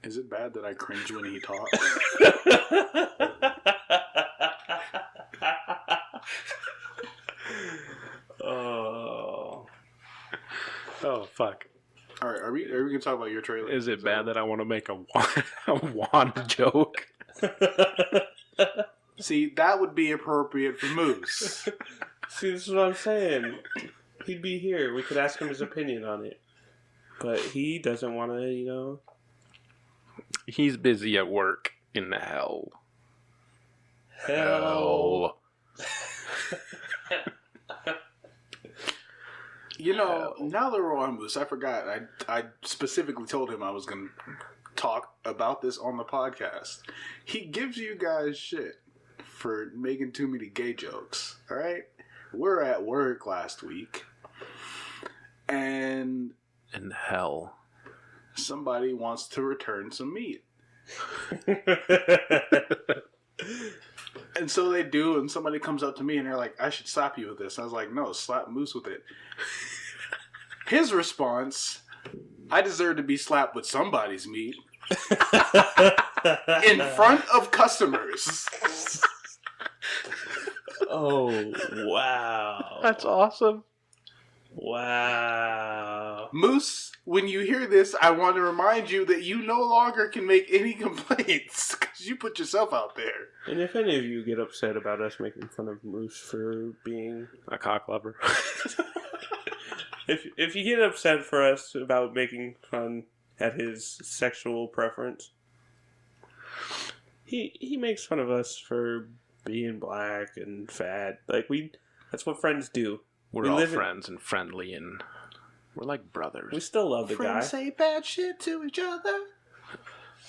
Is it bad that I cringe when he talks? Oh, fuck. All right, are we going to talk about your trailer? Is it bad that I want to make a wand joke? See, that would be appropriate for Moose. See, this is what I'm saying. He'd be here. We could ask him his opinion on it. But he doesn't want to, He's busy at work in the hell. Hell. Now that we're on Moose, I forgot. I specifically told him I was going to talk about this on the podcast. He gives you guys shit for making too many gay jokes. All right? We're at work last week. And In hell. somebody wants to return some meat. And so they do, and somebody comes up to me and they're like, I should slap you with this. I was like, no, slap Moose with it. His response, I deserve to be slapped with somebody's meat. In front of customers. Oh, wow. That's awesome. Wow. Moose, when you hear this, I want to remind you that you no longer can make any complaints because you put yourself out there. And if any of you get upset about us making fun of Moose for being A cock lover. if you get upset for us about making fun at his sexual preference, he makes fun of us for being black and fat. That's what friends do. We're all friends and friendly, and we're like brothers. We still love the guy. Friends say bad shit to each other.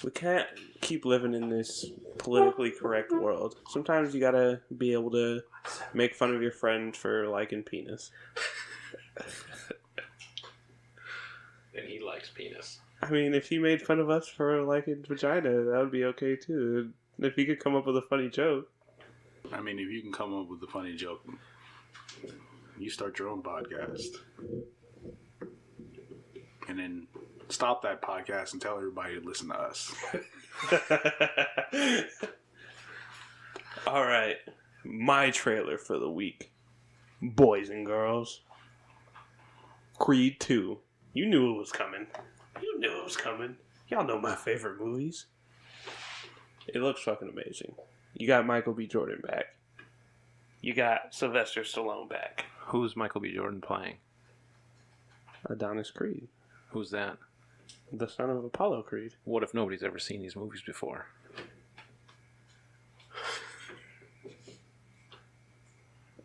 We can't keep living in this politically correct world. Sometimes you gotta be able to make fun of your friend for liking penis. And he likes penis. I mean, if he made fun of us for liking vagina, that would be okay too. If he could come up with a funny joke. I mean, if you can come up with a funny joke, you start your own podcast. And then stop that podcast and tell everybody to listen to us. All right. My trailer for the week. Boys and girls. Creed 2. You knew it was coming. Y'all know my favorite movies. It looks fucking amazing. You got Michael B. Jordan back. You got Sylvester Stallone back. Who's Michael B. Jordan playing? Adonis Creed. Who's that? The son of Apollo Creed. What if nobody's ever seen these movies before?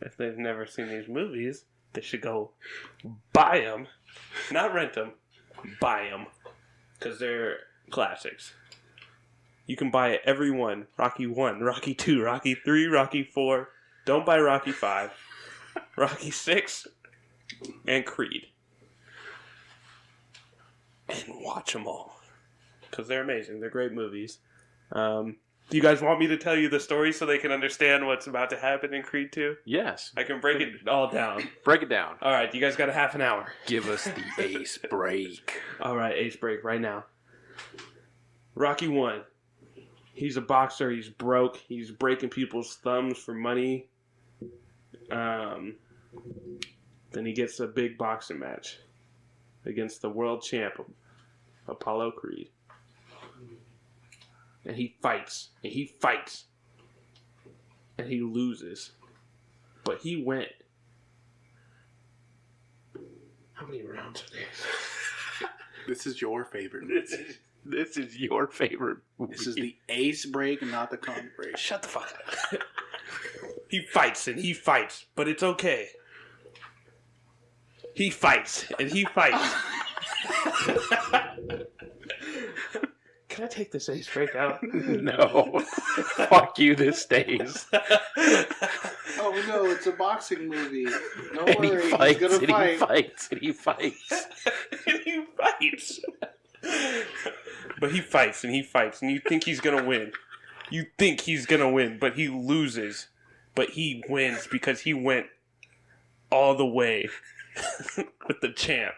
If they've never seen these movies, they should go buy them. Not rent them. Buy them. Because they're classics. You can buy every one. Rocky 1, Rocky 2, Rocky 3, Rocky 4. Don't buy Rocky 5. Rocky 6. And Creed. And watch them all. Because they're amazing. They're great movies. Do you guys want me to tell you the story so they can understand what's about to happen in Creed 2? Yes. I can break it all down. Break it down. All right, you guys got a half an hour. Give us the ace break. All right, ace break right now. Rocky 1. He's a boxer. He's broke. He's breaking people's thumbs for money. Then he gets a big boxing match against the world champ, Apollo Creed. And he fights. And he fights. And he loses. But he went. How many rounds are there? This is your favorite movie. This is your favorite movie. This is the ace break and not the con break. Shut the fuck up. He fights and he fights, but it's okay. He fights and he fights. Can I take this ace break out? No. Fuck you, this stays. Oh no, it's a boxing movie. Don't And worry, he fights, he's gonna and fight. he fights, and he fights. And he fights. But he fights, and he fights, and you think he's going to win. You think he's going to win, but he loses. But he wins because he went all the way with the champ,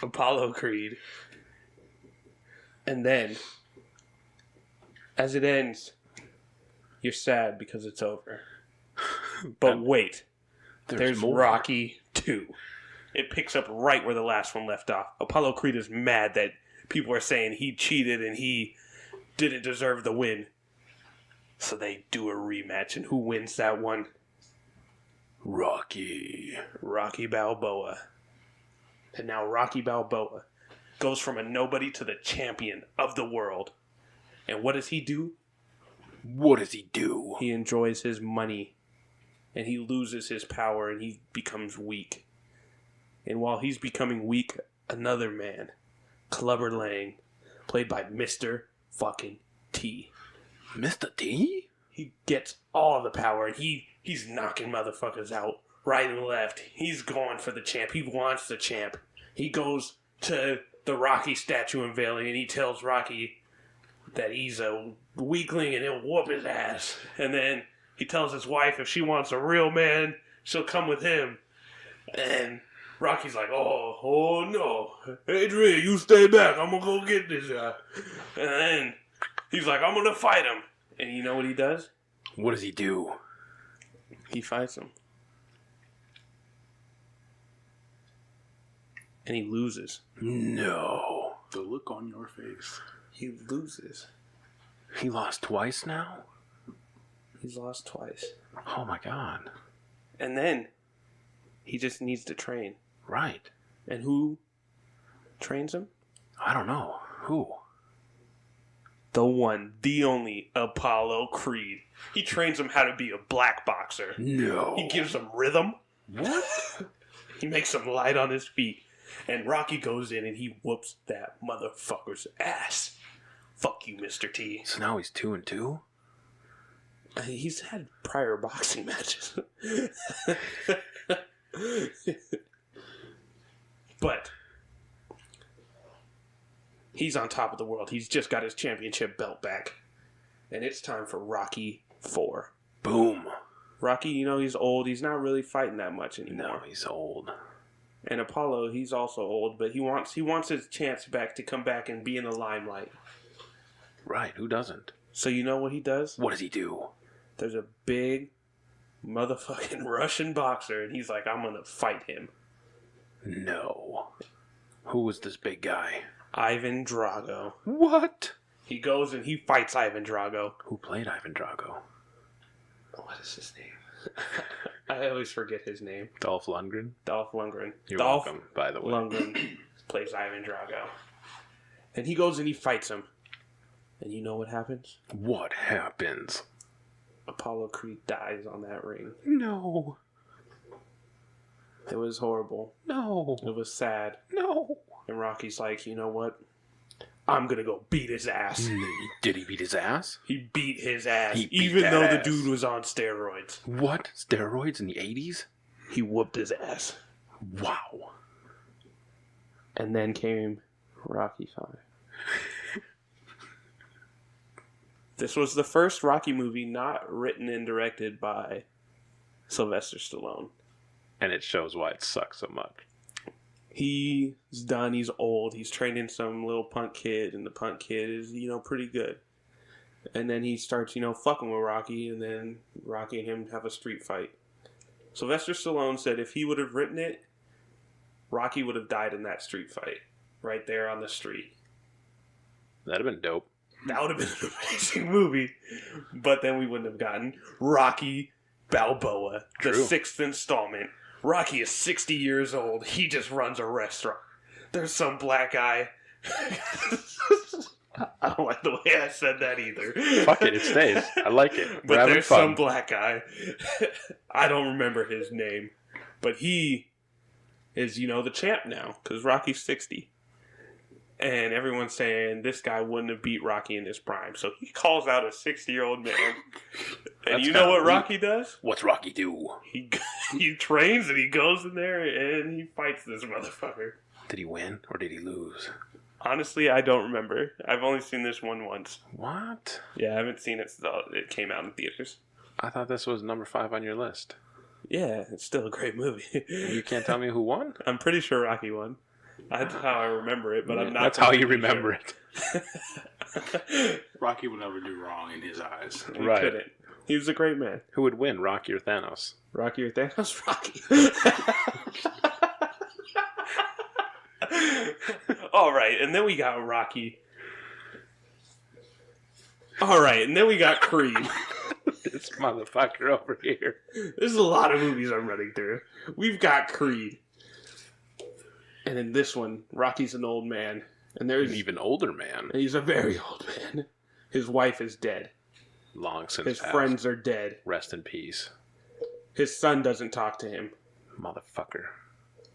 Apollo Creed. And then, as it ends, you're sad because it's over. But wait, there's more. Rocky 2. It picks up right where the last one left off. Apollo Creed is mad that people are saying he cheated and he didn't deserve the win. So they do a rematch, and who wins that one? Rocky Balboa. And now Rocky Balboa goes from a nobody to the champion of the world. And what does he do? What does he do? He enjoys his money, and he loses his power, and he becomes weak. And while he's becoming weak, another man, Clubber Lang, played by Mr. fucking T. Mr. T? He gets all the power, and he's knocking motherfuckers out right and left. He's going for the champ. He wants the champ. He goes to the Rocky statue unveiling, and he tells Rocky that he's a weakling and he'll whoop his ass. And then he tells his wife if she wants a real man, she'll come with him. And Rocky's like, oh no. Adrian, you stay back. I'm going to go get this guy. And then he's like, I'm going to fight him. And you know what he does? What does he do? He fights him. And he loses. No. The look on your face. He loses. He lost twice now? He's lost twice. Oh my god. And then he just needs to train. Right. And who trains him? I don't know. Who? The one, the only Apollo Creed. He trains him how to be a black boxer. No. He gives him rhythm. What? He makes him light on his feet. And Rocky goes in and he whoops that motherfucker's ass. Fuck you, Mr. T. So now he's 2-2? He's had prior boxing matches. But he's on top of the world. He's just got his championship belt back. And it's time for Rocky 4. Boom. Rocky, he's old. He's not really fighting that much anymore. No, he's old. And Apollo, he's also old, but he wants his chance back to come back and be in the limelight. Right, who doesn't? So you know what he does? What does he do? There's a big motherfucking Russian boxer, and he's like, I'm going to fight him. No. Who was this big guy? Ivan Drago. What? He goes and he fights Ivan Drago. Who played Ivan Drago? What is his name? I always forget his name. Dolph Lundgren? Dolph Lundgren. You're Dolph welcome, by the way. Lundgren plays Ivan Drago. And he goes and he fights him. And you know what happens? What happens? Apollo Creed dies on that ring. No. It was horrible. No. It was sad. No. And Rocky's like, you know what? I'm going to go beat his ass. Did he beat his ass? He beat his ass. He beat even that though the ass. dude was on steroids. What? Steroids in the 80s? He whooped his ass. Wow. And then came Rocky 5. This was the first Rocky movie not written and directed by Sylvester Stallone. And it shows why it sucks so much. He's done. He's old. He's training some little punk kid, and the punk kid is, pretty good. And then he starts, fucking with Rocky, and then Rocky and him have a street fight. Sylvester Stallone said if he would have written it, Rocky would have died in that street fight. Right there on the street. That'd have been dope. That would have been an amazing movie. But then we wouldn't have gotten Rocky Balboa, the True. 6th installment. Rocky is 60 years old. He just runs a restaurant. There's some black guy. I don't like the way I said that either. Fuck it, it stays. I like it. We're But having there's fun. some black guy. I don't remember his name. But he is, the champ now. Because Rocky's 60. And everyone's saying this guy wouldn't have beat Rocky in his prime. So he calls out a 60-year-old man. And you know what Rocky does? What's Rocky do? He trains and he goes in there and he fights this motherfucker. Did he win or did he lose? Honestly, I don't remember. I've only seen this one once. What? Yeah, I haven't seen it since it came out in theaters. I thought this was number 5 on your list. Yeah, it's still a great movie. You can't tell me who won? I'm pretty sure Rocky won. That's how I remember it, but I'm not. That's how you remember it. Rocky would never do wrong in his eyes. He couldn't. He was a great man. Who would win, Rocky or Thanos? Rocky or Thanos? Rocky. All right, and then we got Rocky. All right, and then we got Creed. This motherfucker over here. There's a lot of movies I'm running through. We've got Creed. And in this one, Rocky's an old man. And there's An even older man. He's a very old man. His wife is dead. Long since His passed. friends are dead. Rest in peace. His son doesn't talk to him. Motherfucker.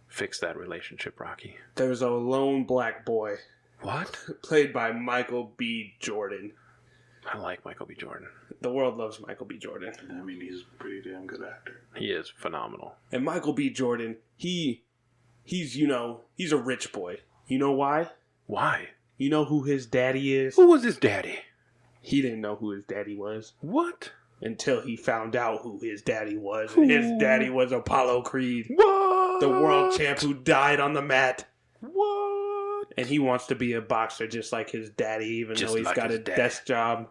Fix that relationship, Rocky. There's a lone black boy. What? Played by Michael B. Jordan. I like Michael B. Jordan. The world loves Michael B. Jordan. I mean, he's a pretty damn good actor. He is phenomenal. And Michael B. Jordan, he's a rich boy. You know why? Why? You know who his daddy is? Who was his daddy? He didn't know who his daddy was. What? Until he found out who his daddy was. And his daddy was Apollo Creed. What? The world champ who died on the mat. What? And he wants to be a boxer just like his daddy, even though he's got a desk job.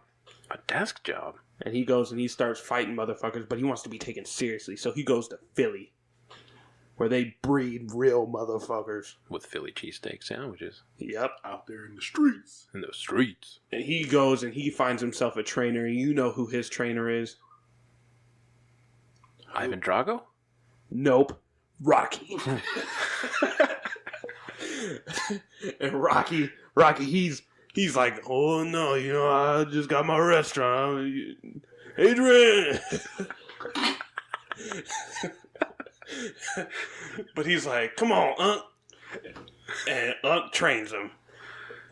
A desk job? And he goes and he starts fighting motherfuckers, but he wants to be taken seriously. So he goes to Philly, where they breed real motherfuckers. With Philly cheesesteak sandwiches. Yep. Out there in the streets. In the streets. And he goes and he finds himself a trainer. And you know who his trainer is? Ivan Drago? Nope. Rocky. And Rocky, he's like, oh no, I just got my restaurant. Adrian! But he's like, come on, Unc. And Unc trains him.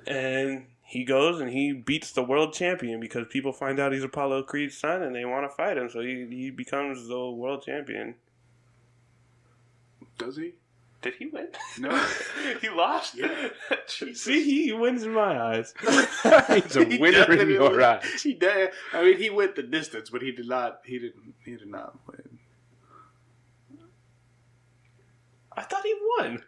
And he goes and he beats the world champion because people find out he's Apollo Creed's son and they want to fight him. So he becomes the world champion. Does he? Did he win? No. He lost? Yeah. See, he wins in my eyes. He's a winner in your eyes. He did. I mean, he went the distance, but he did not. He did not win. I thought he won.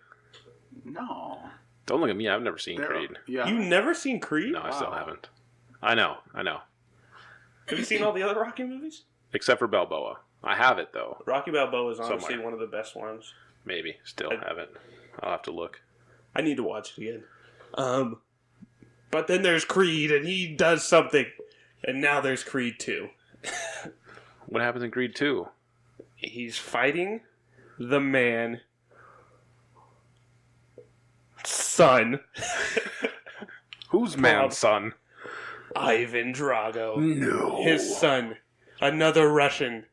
No. Don't look at me. I've never seen Creed. Yeah. You never seen Creed? No, I still haven't. I know. Have you seen all the other Rocky movies? Except for Balboa. I have it, though. Rocky Balboa is honestly Somewhere. one of the best ones. Maybe. Still haven't. I'll have to look. I need to watch it again. But then there's Creed, and he does something. And now there's Creed 2. What happens in Creed 2? He's fighting the man... son. Who's man's son? Ivan Drago. No. His son. Another Russian.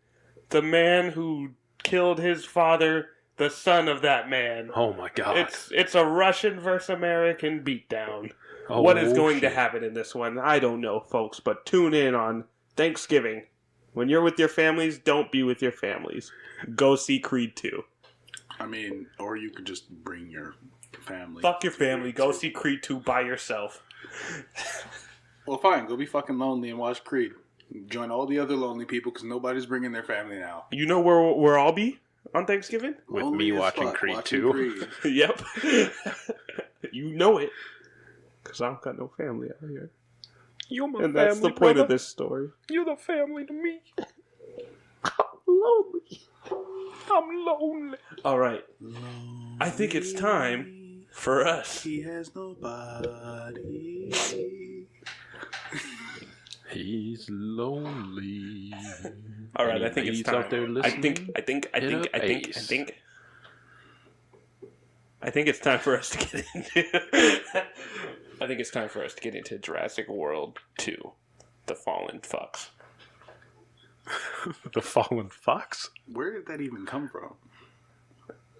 The man who killed his father, the son of that man. Oh my god. It's a Russian versus American beatdown. Oh, what is going to shit. happen in this one? I don't know, folks, but tune in on Thanksgiving. When you're with your families, don't be with your families. Go see Creed 2. I mean, or you could just bring your family. Fuck your family. Go see Creed 2 by yourself. Well, fine. Go be fucking lonely and watch Creed. Join all the other lonely people because nobody's bringing their family now. You know where I'll be on Thanksgiving? With Lonely me as watching fuck, Creed 2. Creed. Yep. You know it. Because I don't got no family out here. You're my And family, that's the point brother. of this story. You're the family to me. I'm lonely. I'm lonely. All right. I think it's time for us. He has nobody. He's lonely. All right, I think it's He's time. out there I think it's time for us to get into. I think it's time for us to get into Jurassic World 2, The Fallen Fucks. The Fallen Fox? Where did that even come from?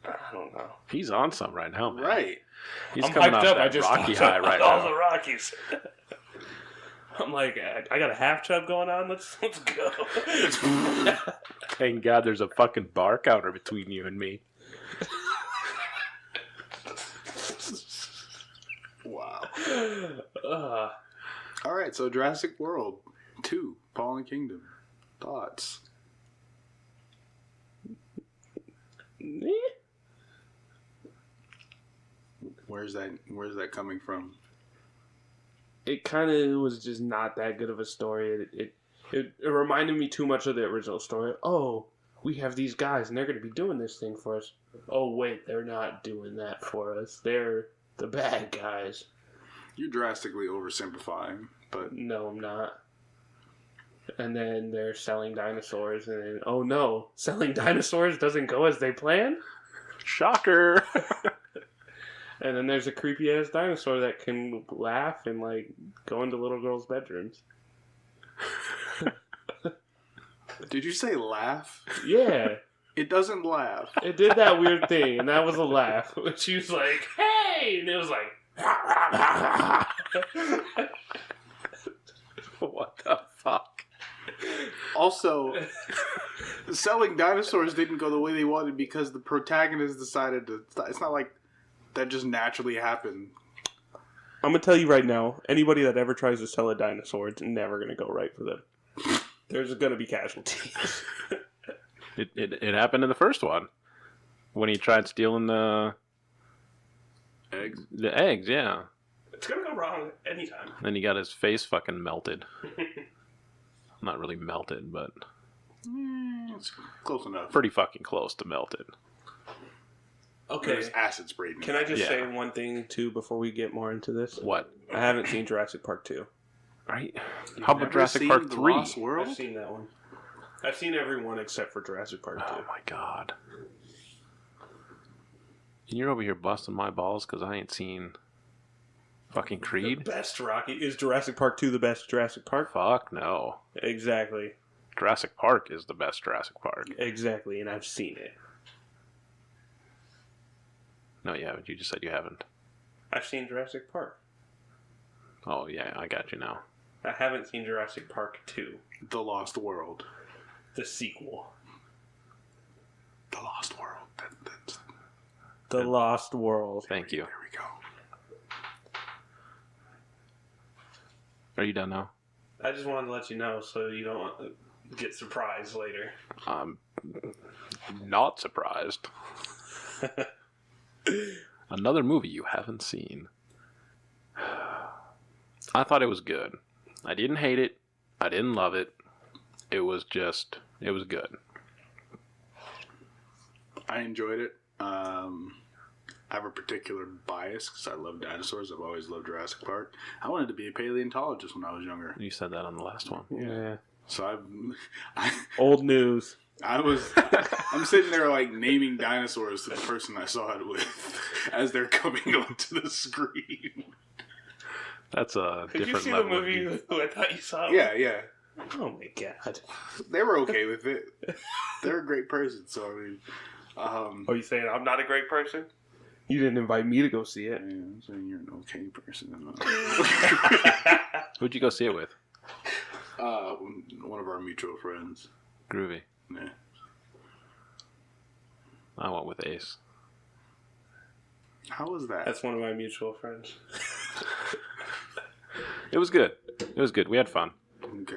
I don't know. He's on some right now, man. Right. He's I'm coming hyped off up. that I just Rocky talked high about right all now. the Rockies. I'm like, I got a half chub going on. Let's go. Thank God there's a fucking bar counter between you and me. Wow. uh, All right, so Jurassic World 2, Fallen Kingdom. Thoughts? Where's that coming from? it kind of was just not that good of a story. It reminded me too much of the original story. Oh, we have these guys and they're going to be doing this thing for us. Oh, wait, they're not doing that for us. They're the bad guys. You're drastically oversimplifying, but No, I'm not. And then they're selling dinosaurs, and then, oh no, selling dinosaurs doesn't go as they plan? Shocker! And then there's a creepy ass dinosaur that can laugh and like go into little girls' bedrooms. did you say laugh? Yeah, It doesn't laugh. it did that weird thing, and that was a laugh. She was like, "Hey!" and it was like, What the fuck? Also, selling dinosaurs didn't go the way they wanted because the protagonist decided to. It's not like that just naturally happened. I'm gonna tell you right now, anybody that ever tries to sell a dinosaur, it's never gonna go right for them. There's gonna be casualties. It happened in the first one. When he tried stealing the Eggs? The eggs, yeah. It's gonna go wrong anytime. Then he got his face fucking melted. Not really melted, but It's close enough. pretty fucking close to melted. Okay. There's acid sprayed in Can it. I just Yeah. say one thing too before we get more into this? What? I haven't seen Jurassic Park 2. Right? You've How about never Jurassic seen Park The 3? Lost World? I've seen that one. I've seen every one except for Jurassic Park 2. Oh my god. And you're over here busting my balls because I ain't seen fucking Creed? The best Rocky. Is Jurassic Park 2 the best Jurassic Park? Fuck no. Exactly. Jurassic Park is the best Jurassic Park. Exactly, and I've seen it. No, you haven't. You just said you haven't. I've seen Jurassic Park. Oh, yeah, I got you now. I haven't seen Jurassic Park 2, The Lost World. the sequel. The Lost World. That's The Lost World. Thank you. there we go. Are you done now? I just wanted to let you know so you don't get surprised later. I'm not surprised. Another movie you haven't seen. I thought it was good. I didn't hate it. I didn't love it. It was good. I enjoyed it. I have a particular bias because I love dinosaurs. I've always loved Jurassic Park. I wanted to be a paleontologist when I was younger. You said that on the last one. Yeah. So Old news. I'm sitting there like naming dinosaurs to the person I saw it with as they're coming onto the screen. That's a Did you different see the level. movie who I thought you saw? Yeah. Oh my god. They were okay with it. They're a great person, so I mean, Are you saying I'm not a great person? You didn't invite me to go see it. yeah, I'm saying you're an okay person. Who'd you go see it with? One of our mutual friends. Groovy. Yeah. I went with Ace. How was that? That's one of my mutual friends. It was good. We had fun. Okay.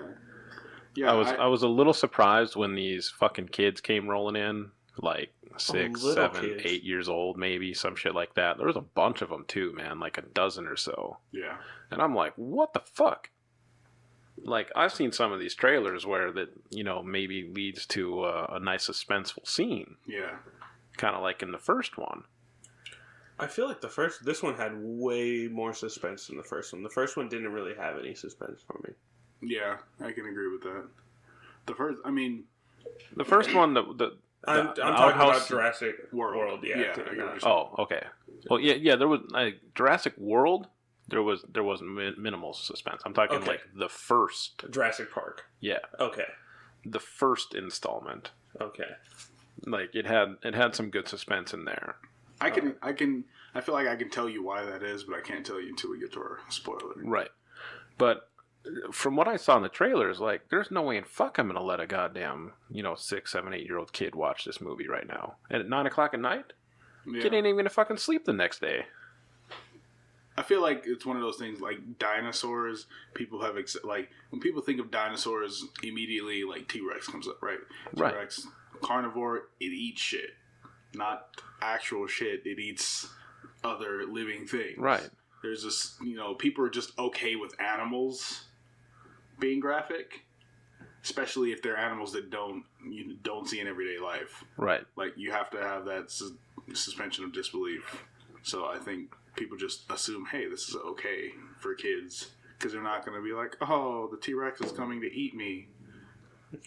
Yeah, I was a little surprised when these fucking kids came rolling in, like 6, little 7, kids. 8 years old, maybe some shit like that. There was a bunch of them too, man, like a dozen or so. Yeah. And I'm like, what the fuck? Like, I've seen some of these trailers where that, maybe leads to a nice suspenseful scene, Yeah. kind of like in the first one. I feel like this one had way more suspense than the first one. The first one didn't really have any suspense for me. Yeah, I can agree with that. The first one, I'm talking outhouse about Jurassic World. Yeah. Yeah, I get what you're saying. Oh, okay. Well, yeah. There was Jurassic World. There was minimal suspense. I'm talking Okay. like the first. Jurassic Park. Yeah, Okay. the first installment. Okay. Like it had some good suspense in there. I feel like I can tell you why that is, but I can't tell you until we get to our spoiler. Right. But from what I saw in the trailers, like, there's no way in fuck I'm gonna let a goddamn, 6, 7, 8-year-old kid watch this movie right now. And at 9 o'clock at night? Yeah. Kid ain't even gonna fucking sleep the next day. I feel like it's one of those things like dinosaurs. People have like when people think of dinosaurs, immediately like T-Rex comes up, right? T-Rex, carnivore, it eats shit, not actual shit. It eats other living things. Right. There's this, people are just okay with animals being graphic, especially if they're animals that you don't see in everyday life. Right. Like you have to have that suspension of disbelief. So I think people just assume, hey, this is okay for kids because they're not going to be like, oh, the T-Rex is coming to eat me.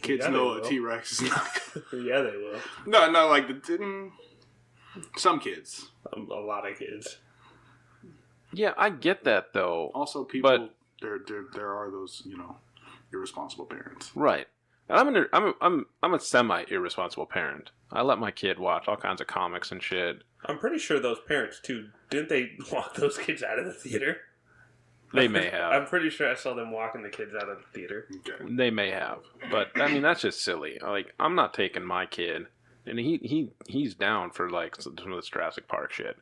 Kids know a T-Rex is not. Yeah, they will. No, like some kids. A lot of kids. Yeah, I get that though. Also, people, there are those, irresponsible parents. Right. And I'm a semi irresponsible parent. I let my kid watch all kinds of comics and shit. I'm pretty sure those parents too. Didn't they walk those kids out of the theater? They may have. I'm pretty sure I saw them walking the kids out of the theater. Okay. They may have, but I mean that's just silly. Like I'm not taking my kid, and he's down for like some of this Jurassic Park shit,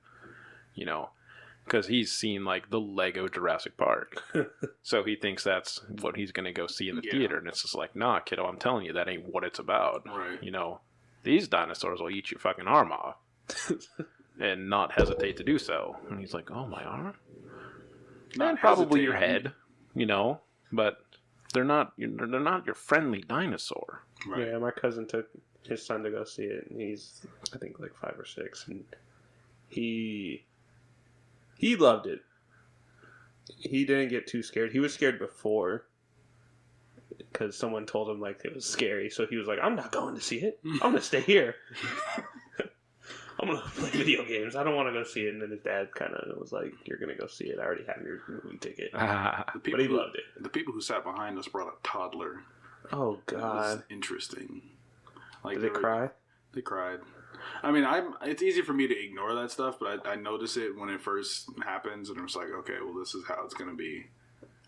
because he's seen like the Lego Jurassic Park, so he thinks that's what he's gonna go see in the theater, and it's just like, nah, kiddo, I'm telling you that ain't what it's about. Right. These dinosaurs will eat your fucking arm off, and not hesitate to do so. And he's like, oh, my arm. And probably your head, but they're not your friendly dinosaur. Right. Yeah, my cousin took his son to go see it, and he's, I think, like 5 or 6, and he loved it. He didn't get too scared. He was scared before because someone told him like it was scary, so he was like, I'm not going to see it. I'm going to stay here. I'm going to play video games. I don't want to go see it. And then his dad kind of was like, you're going to go see it. I already have your movie ticket. But he loved it. The people who sat behind us brought a toddler. Oh, God. That was interesting. Like, Did they cry? They cried. I mean, it's easy for me to ignore that stuff, but I notice it when it first happens, and I'm just like, okay, well, this is how it's going to be.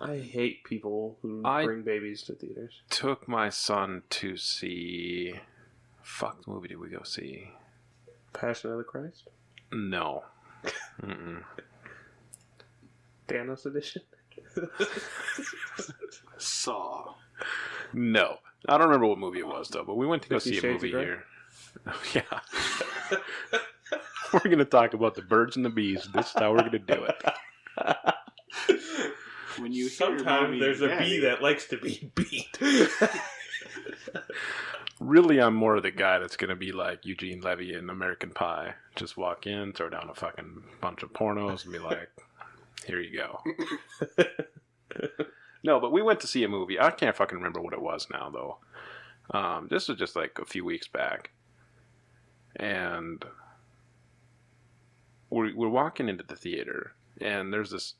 I hate people who bring babies to theaters. Took my son to see... Fuck, what movie did we go see? Passion of the Christ? No. Mm-mm. Thanos edition? Saw. No. I don't remember what movie it was, though, but we went to go 50 see a Shades movie of Grey? here. Oh, yeah. We're going to talk about the birds and the bees. This is how we're going to do it. When you Sometimes there's a bee that likes to be beat. Really, I'm more of the guy that's going to be like Eugene Levy in American Pie. Just walk in, throw down a fucking bunch of pornos, and be like, here you go. No, but we went to see a movie. I can't fucking remember what it was now, though. This was just like a few weeks back. And we're walking into the theater, and there's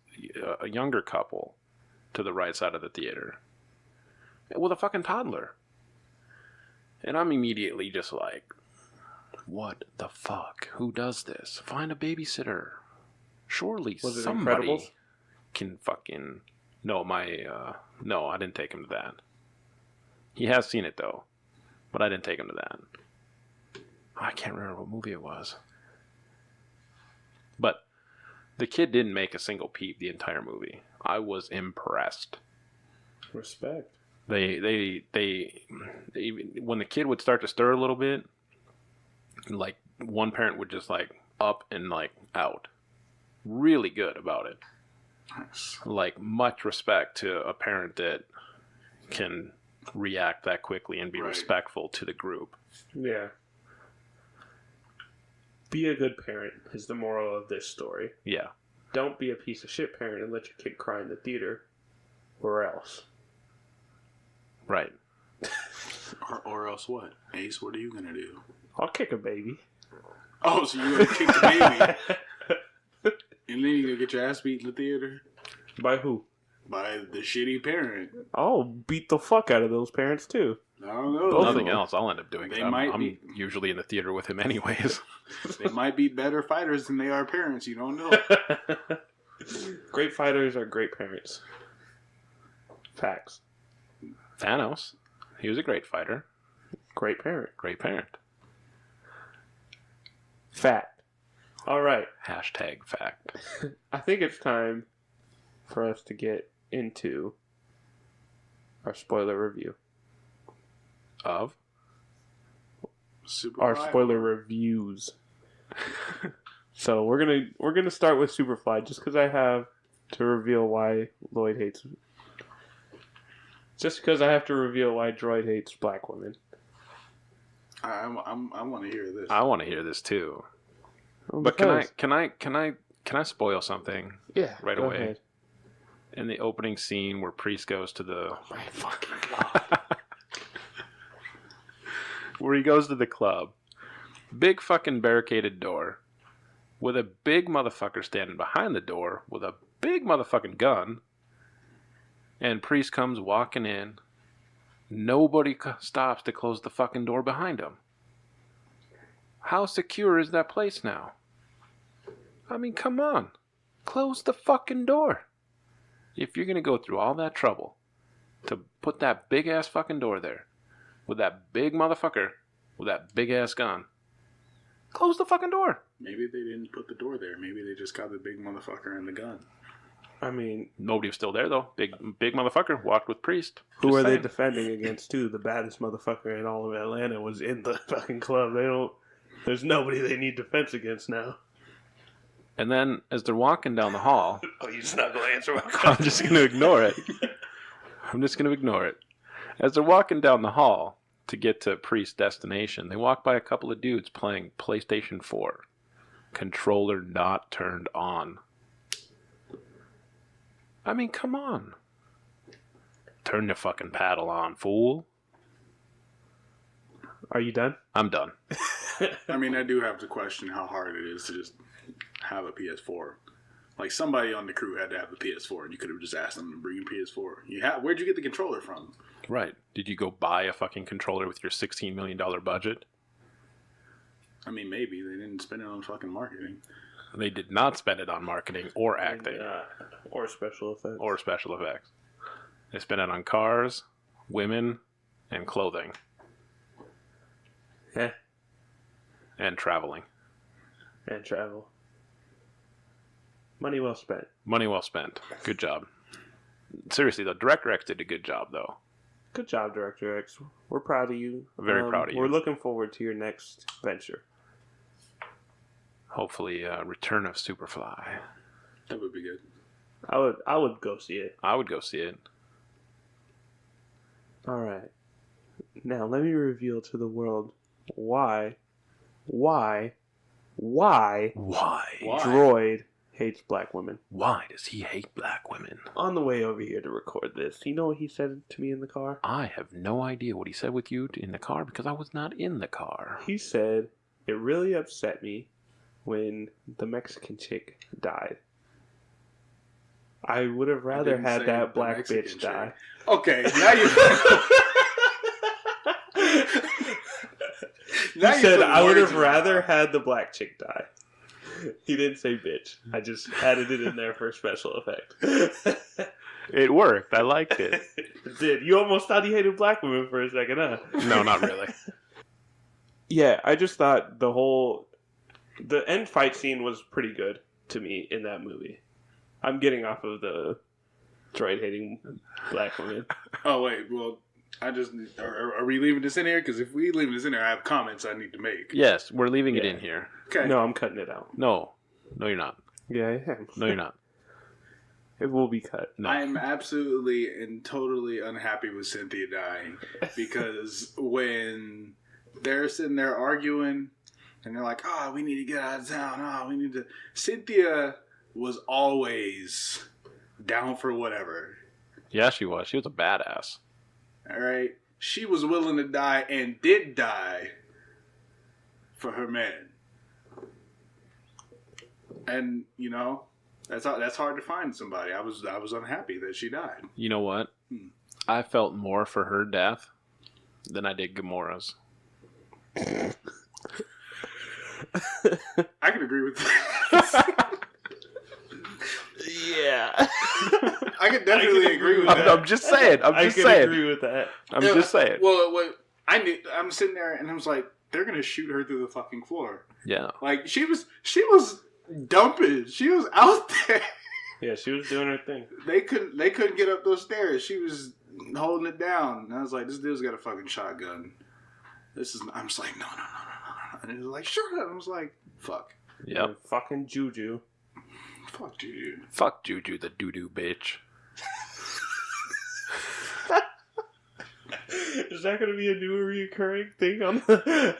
a younger couple to the right side of the theater with a fucking toddler. And I'm immediately just like, what the fuck? Who does this? Find a babysitter. Surely somebody can fucking... No, no, I didn't take him to that. He has seen it, though. But I didn't take him to that. I can't remember what movie it was. But the kid didn't make a single peep the entire movie. I was impressed. Respect. They when the kid would start to stir a little bit, like one parent would just like up and like out. Really good about it. Nice. Like much respect to a parent that can react that quickly and be respectful to the group. Yeah. Be a good parent is the moral of this story. Yeah. Don't be a piece of shit parent and let your kid cry in the theater, or else. Right. Or else what? Ace, what are you going to do? I'll kick a baby. Oh, so you're going to kick the baby. And then you're going to get your ass beat in the theater? By who? By the shitty parent. I'll beat the fuck out of those parents, too. I don't know. If nothing else, I'll end up doing They it. might I'm be. usually in the theater with him anyways. They might be better fighters than they are parents. You don't know. Great fighters are great parents. Facts. Thanos, he was a great fighter. Great parent. Great parent. Fact. All right. Hashtag fact. I think it's time for us to get into our spoiler review. Of? Superfly. Our spoiler reviews. So we're gonna start with Superfly just because I have to reveal why Lloyd hates. Just because I have to reveal why Droid hates black women. I want to hear this. I want to hear this too. Well, But because- can I spoil something Yeah. right go away? ahead. In the opening scene where Priest goes to the My fucking God. where he goes to the club, big fucking barricaded door, with a big motherfucker standing behind the door with a big motherfucking gun, and Priest comes walking in. Nobody stops to close the fucking door behind him. How secure is that place now? I mean, come on. Close the fucking door. If you're going to go through all that trouble to put that big ass fucking door there with that big motherfucker with that big ass gun, close the fucking door. Maybe they didn't put the door there. Maybe they just got the big motherfucker and the gun. I mean, Nobody was still there though. Big motherfucker walked with Priest. who Just are they saying. defending against too? The baddest motherfucker in all of Atlanta was in the fucking club. They don't. There's nobody they need defense against now. And then as they're walking down the hall, Oh, you're just not gonna answer my I'm question. just going to ignore it. I'm just going to ignore it. As they're walking down the hall to get to Priest's destination, they walk by a couple of dudes playing PlayStation 4. Controller not turned on. I mean, come on. Turn your fucking paddle on, fool. Are you done? I'm done. I mean, I do have to question how hard it is to just have a PS4. Like, somebody on the crew had to have the PS4, and you could have just asked them to bring a PS4. Where'd you get the controller from? Right. Did you go buy a fucking controller with your $16 million budget? I mean, maybe. They didn't spend it on fucking marketing. They did not spend it on marketing or acting Or special effects. or special effects. They spent it on cars, women, and clothing, Yeah. and traveling. And travel. Money well spent. Money well spent. Good job. Seriously, though, Director X did a good job, though. Good job, Director X. We're proud of you. Very proud of you. We're looking forward to your next venture. Hopefully, Return of Superfly. That would be good. I would go see it. I would go see it. All right. Now let me reveal to the world why Why? Droid hates black women. Why does he hate black women? On the way over here to record this, you know what he said to me in the car? I have no idea what he said with you in the car because I was not in the car. He said it really upset me when the Mexican chick died. I would have rather didn't had say that the black Mexican bitch chick. die. Okay, now you. He said I would have rather had the black chick die. He didn't say bitch. I just added it in there for special effect. It worked. I liked it. It did. You almost thought he hated black women for a second, huh? No, not really. Yeah, I just thought the end fight scene was pretty good to me in that movie. I'm getting off of the droid hating black women. Oh wait, well, are we leaving this in here? Because if we leave this in here, I have comments I need to make. Yes, we're leaving it Yeah. in here. Okay. No, I'm cutting it out. No, you're not. Yeah, I am. No, you're not. It will be cut. No. I'm absolutely and totally unhappy with Cynthia dying because when they're sitting there arguing and they're like, "Oh, we need to get out of town. Oh, we need to." Cynthia was always down for whatever. Yeah, she was. She was a badass. All right, she was willing to die and did die for her man. And you know, that's hard to find somebody. I was unhappy that she died. You know what? I felt more for her death than I did Gamora's. I can agree with that. Yeah. I can definitely agree with that. I'm just saying. I can agree with that. I'm just saying. Well, I'm sitting there and I was like, they're gonna shoot her through the fucking floor. Yeah. Like she was dumping. She was out there. Yeah, she was doing her thing. They couldn't get up those stairs. She was holding it down. And I was like, this dude's got a fucking shotgun. I'm just like, no. And he was like, sure. And I was like, fuck. Yep. Fucking Juju. Fuck Juju. Fuck Juju, the doo-doo bitch. Is that going to be a new recurring thing on the...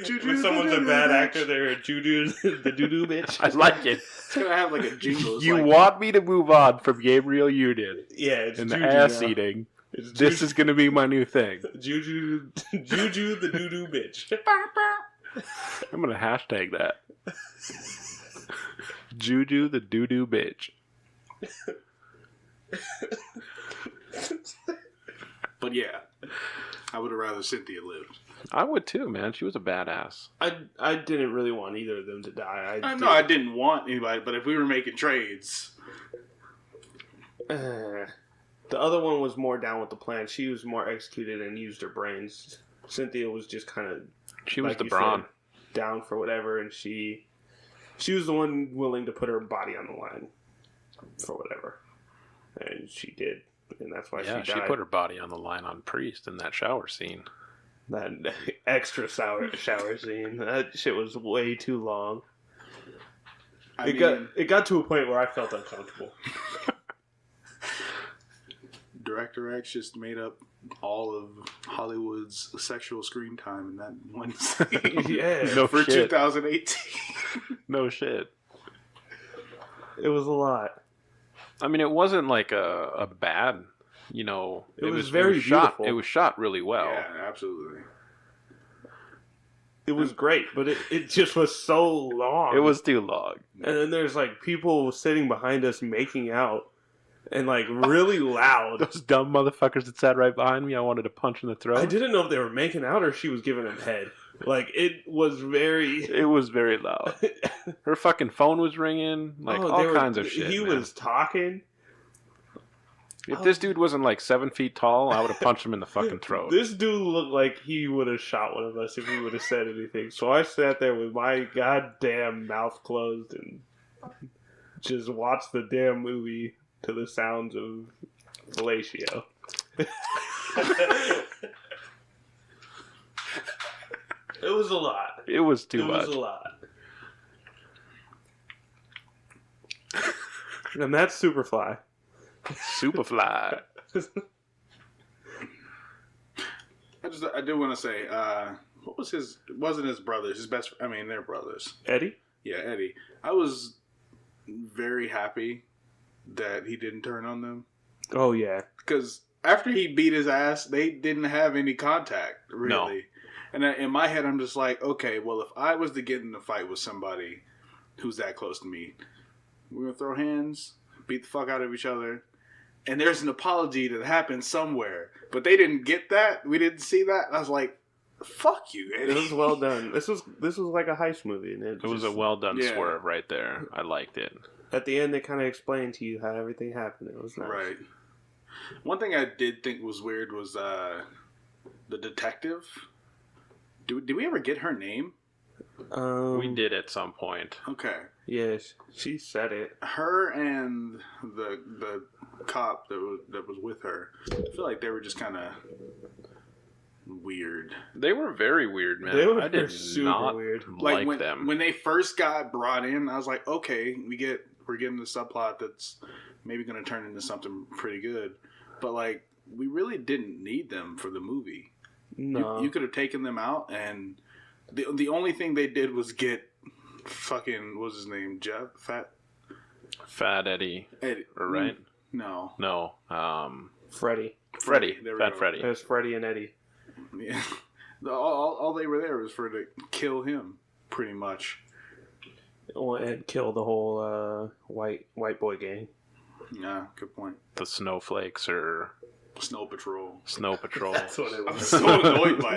Juju, when someone's a bad actor, they're a Juju, the doo-doo bitch? I like it. It's going to have like a jingle. It's You like, want me to move on from Gabriel Union Yeah, it's and Juju the ass now. eating. It's This is going to be my new thing. Juju the doo-doo bitch. I'm going to hashtag that. Juju, the doo-doo bitch. But yeah, I would have rather Cynthia lived. I would too, man. She was a badass. I didn't really want either of them to die. I didn't want anybody, but if we were making trades... The other one was more down with the plan. She was more executed and used her brains. Cynthia was just kind of... She was like the you brawn. said, down for whatever, and she was the one willing to put her body on the line for whatever. And she did. And that's why she died. She put her body on the line on Priest in that shower scene. That extra shower scene. That shit was way too long. It got to a point where I felt uncomfortable. Director X just made up all of Hollywood's sexual screen time in that one scene. Yeah. No For shit. 2018. No shit. It was a lot. I mean, it wasn't like a bad, you know. It was very shot. beautiful. It was shot really well. Yeah, absolutely. It was great, but it just was so long. It was too long. And then there's like people sitting behind us making out and like really loud. Those dumb motherfuckers that sat right behind me, I wanted to punch in the throat. I didn't know if they were making out or she was giving him head. Like it was very loud. Her fucking phone was ringing, like all kinds of shit. He man. was talking. If this dude wasn't like 7 feet tall, I would have punched him in the fucking throat. This dude looked like he would have shot one of us if he would have said anything. So I sat there with my goddamn mouth closed and just watched the damn movie to the sounds of fellatio. It was a lot. It was too much. It was a lot. And that's Superfly. Superfly. I do want to say, what was his? It wasn't his brothers. His best. I mean, they're brothers. Eddie? Yeah, Eddie. I was very happy that he didn't turn on them Oh, yeah. because after he beat his ass, they didn't have any contact really. No. And in my head, I'm just like, okay, well, if I was to get in a fight with somebody who's that close to me, we're gonna throw hands, beat the fuck out of each other. And there's an apology that happened somewhere. But they didn't get that. We didn't see that. I was like, fuck you, Eddie. It was well done. This was like a heist movie. And It was a well done swerve right there. I liked it. At the end, they kind of explained to you how everything happened. It was nice. Right. One thing I did think was weird was the detective. Did we ever get her name? We did at some point. Okay. Yes, she said it. Her and the cop that was with her, I feel like they were just kind of weird. They were very weird, man. They were I did super not weird. like when, them. when they first got brought in, I was like, okay, we're getting the subplot that's maybe going to turn into something pretty good. But like, we really didn't need them for the movie. No. You could have taken them out, and the only thing they did was get fucking, what's his name, Jeff? Fat Eddie. Right? No. No. Freddie. Freddie. There we Fat go. Freddie. It was Freddie and Eddie. Yeah. All they were there was to kill him, pretty much. And kill the whole white boy gang. Yeah, good point. The snowflakes are Snow Patrol. Snow Patrol. That's what it I'm was. so annoyed by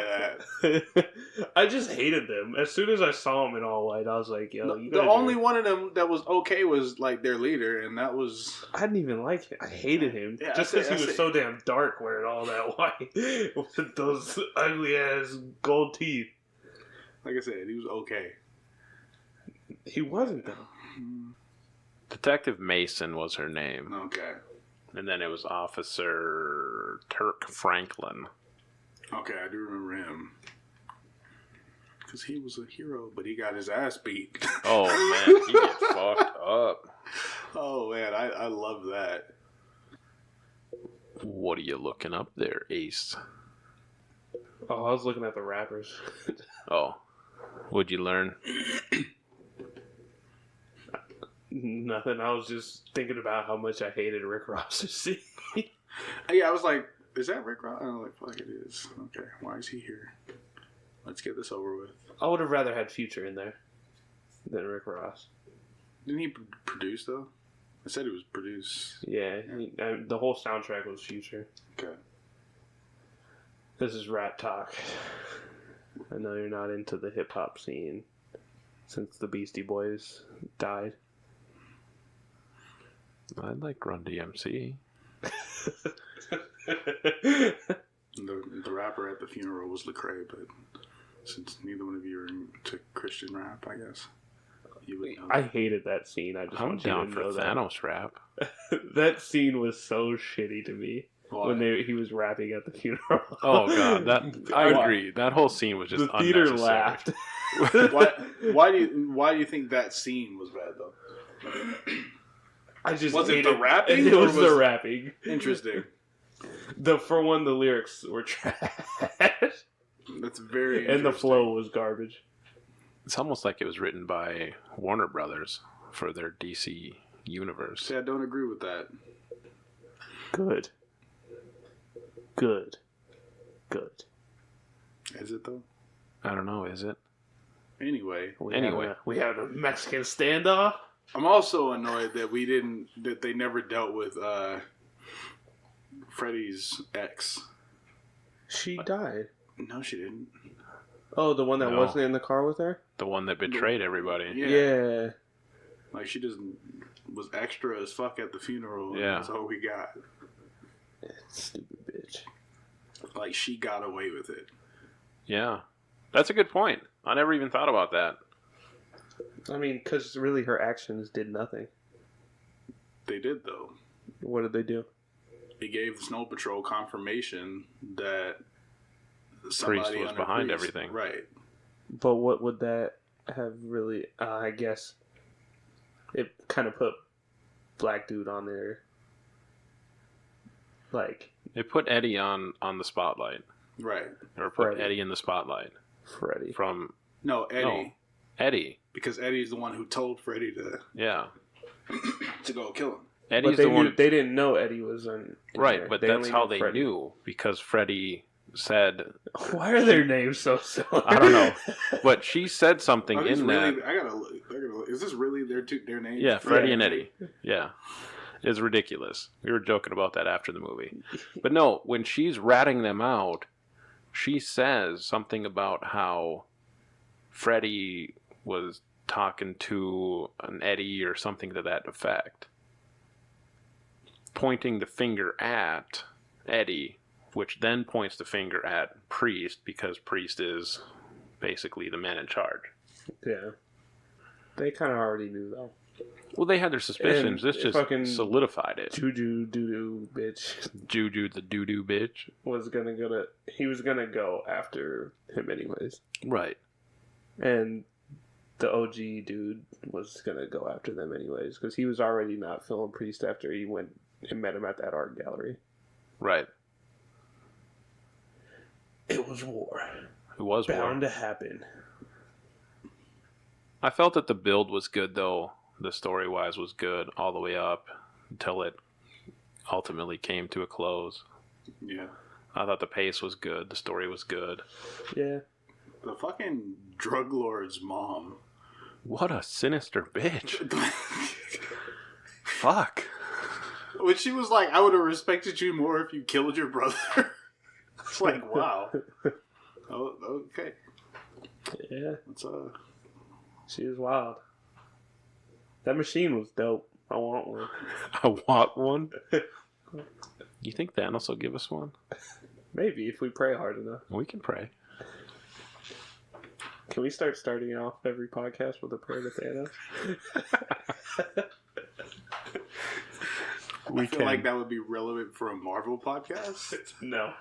that. I just hated them. As soon as I saw them in all white, I was like, "Yo, you The guys only are-" one of them that was okay was like their leader, and that was. I didn't even like him. I hated him Yeah, just because he was so damn dark, wearing all that white with those ugly ass gold teeth. Like I said, he was okay. He wasn't though. Detective Mason was her name. Okay. And then it was Officer Turk Franklin. Okay, I do remember him. Because he was a hero, but he got his ass beat. Oh, man. He gets fucked up. Oh, man. I love that. What are you looking up there, Ace? Oh, I was looking at the rappers. Oh. What'd you learn? Nothing. I was just thinking about how much I hated Rick Ross's scene. Yeah, I was like, is that Rick Ross? I'm like, fuck, it is. Okay, why is he here? Let's get this over with. I would have rather had Future in there than Rick Ross. Didn't he produce, though? I said it was produced. Yeah, the whole soundtrack was Future. Okay. This is Rat Talk. I know you're not into the hip-hop scene since the Beastie Boys died. I like Run DMC. The rapper at the funeral was Lecrae, but since neither one of you are into Christian rap, I guess you would know. I hated that scene. I just I'm want you down to for know Thanos rap. that scene was so shitty to me. Why? When he was rapping at the funeral. Oh, God. I agree. That whole scene was just the theater unnecessary. laughed. why do you think that scene was bad, though? I just Was it hated the rapping? It or was the rapping. Interesting. For one, the lyrics were trash. That's very interesting. And the flow was garbage. It's almost like it was written by Warner Brothers for their DC universe. See, I don't agree with that. Good. Is it, though? I don't know, is it? Anyway. We had a Mexican standoff. I'm also annoyed that they never dealt with Freddy's ex. She died. No, she didn't. Oh, the one that No. wasn't in the car with her? The one that betrayed everybody. Yeah. Like, she just was extra as fuck at the funeral. Yeah. That's all we got. Stupid bitch. Like, she got away with it. Yeah. That's a good point. I never even thought about that. I mean, because really her actions did nothing. They did, though. What did they do? It gave the Snow Patrol confirmation that somebody Priest was under behind Priest- everything. Right. But what would that have really... I guess it kind of put Black Dude on there. Like... It put Eddie on the spotlight. Right. Or put Freddy. Eddie in the spotlight. Freddy. From No, Eddie. No. Eddie. Because Eddie's the one who told Freddy Yeah. to go kill him. Eddie's But the one... they didn't know Eddie was in Right, there. but They that's only how knew they Freddy. knew. Because Freddy said... Why are their names so similar? I don't know. But she said something Are these in really, that... I gotta look. Is this really their names? Yeah, Freddy Yeah. and Eddie. Yeah. It's ridiculous. We were joking about that after the movie. But no, when she's ratting them out, she says something about how Freddy was talking to an Eddie or something to that effect. Pointing the finger at Eddie, which then points the finger at Priest, because Priest is basically the man in charge. Yeah. They kind of already knew, though. Well, they had their suspicions. And This just fucking solidified it. Juju doo-doo bitch Juju the doo-doo bitch. was gonna go after him anyways. Right. And the OG dude was gonna go after them anyways, because he was already not feeling Priest after he went and met him at that art gallery. Right. It was war. It was Bound war. to happen. I felt that the build was good, though. The story-wise was good all the way up until it ultimately came to a close. Yeah. I thought the pace was good. The story was good. Yeah. The fucking drug lord's mom. What a sinister bitch. Fuck. When she was like, I would have respected you more if you killed your brother. It's like, wow. Oh, okay. Yeah. It's She was wild. That machine was dope. I want one. I want one. You think Thanos will give us one? Maybe, if we pray hard enough. We can pray. Can we start starting off every podcast with a prayer to Thanos? I feel like that would be relevant for a Marvel podcast. No.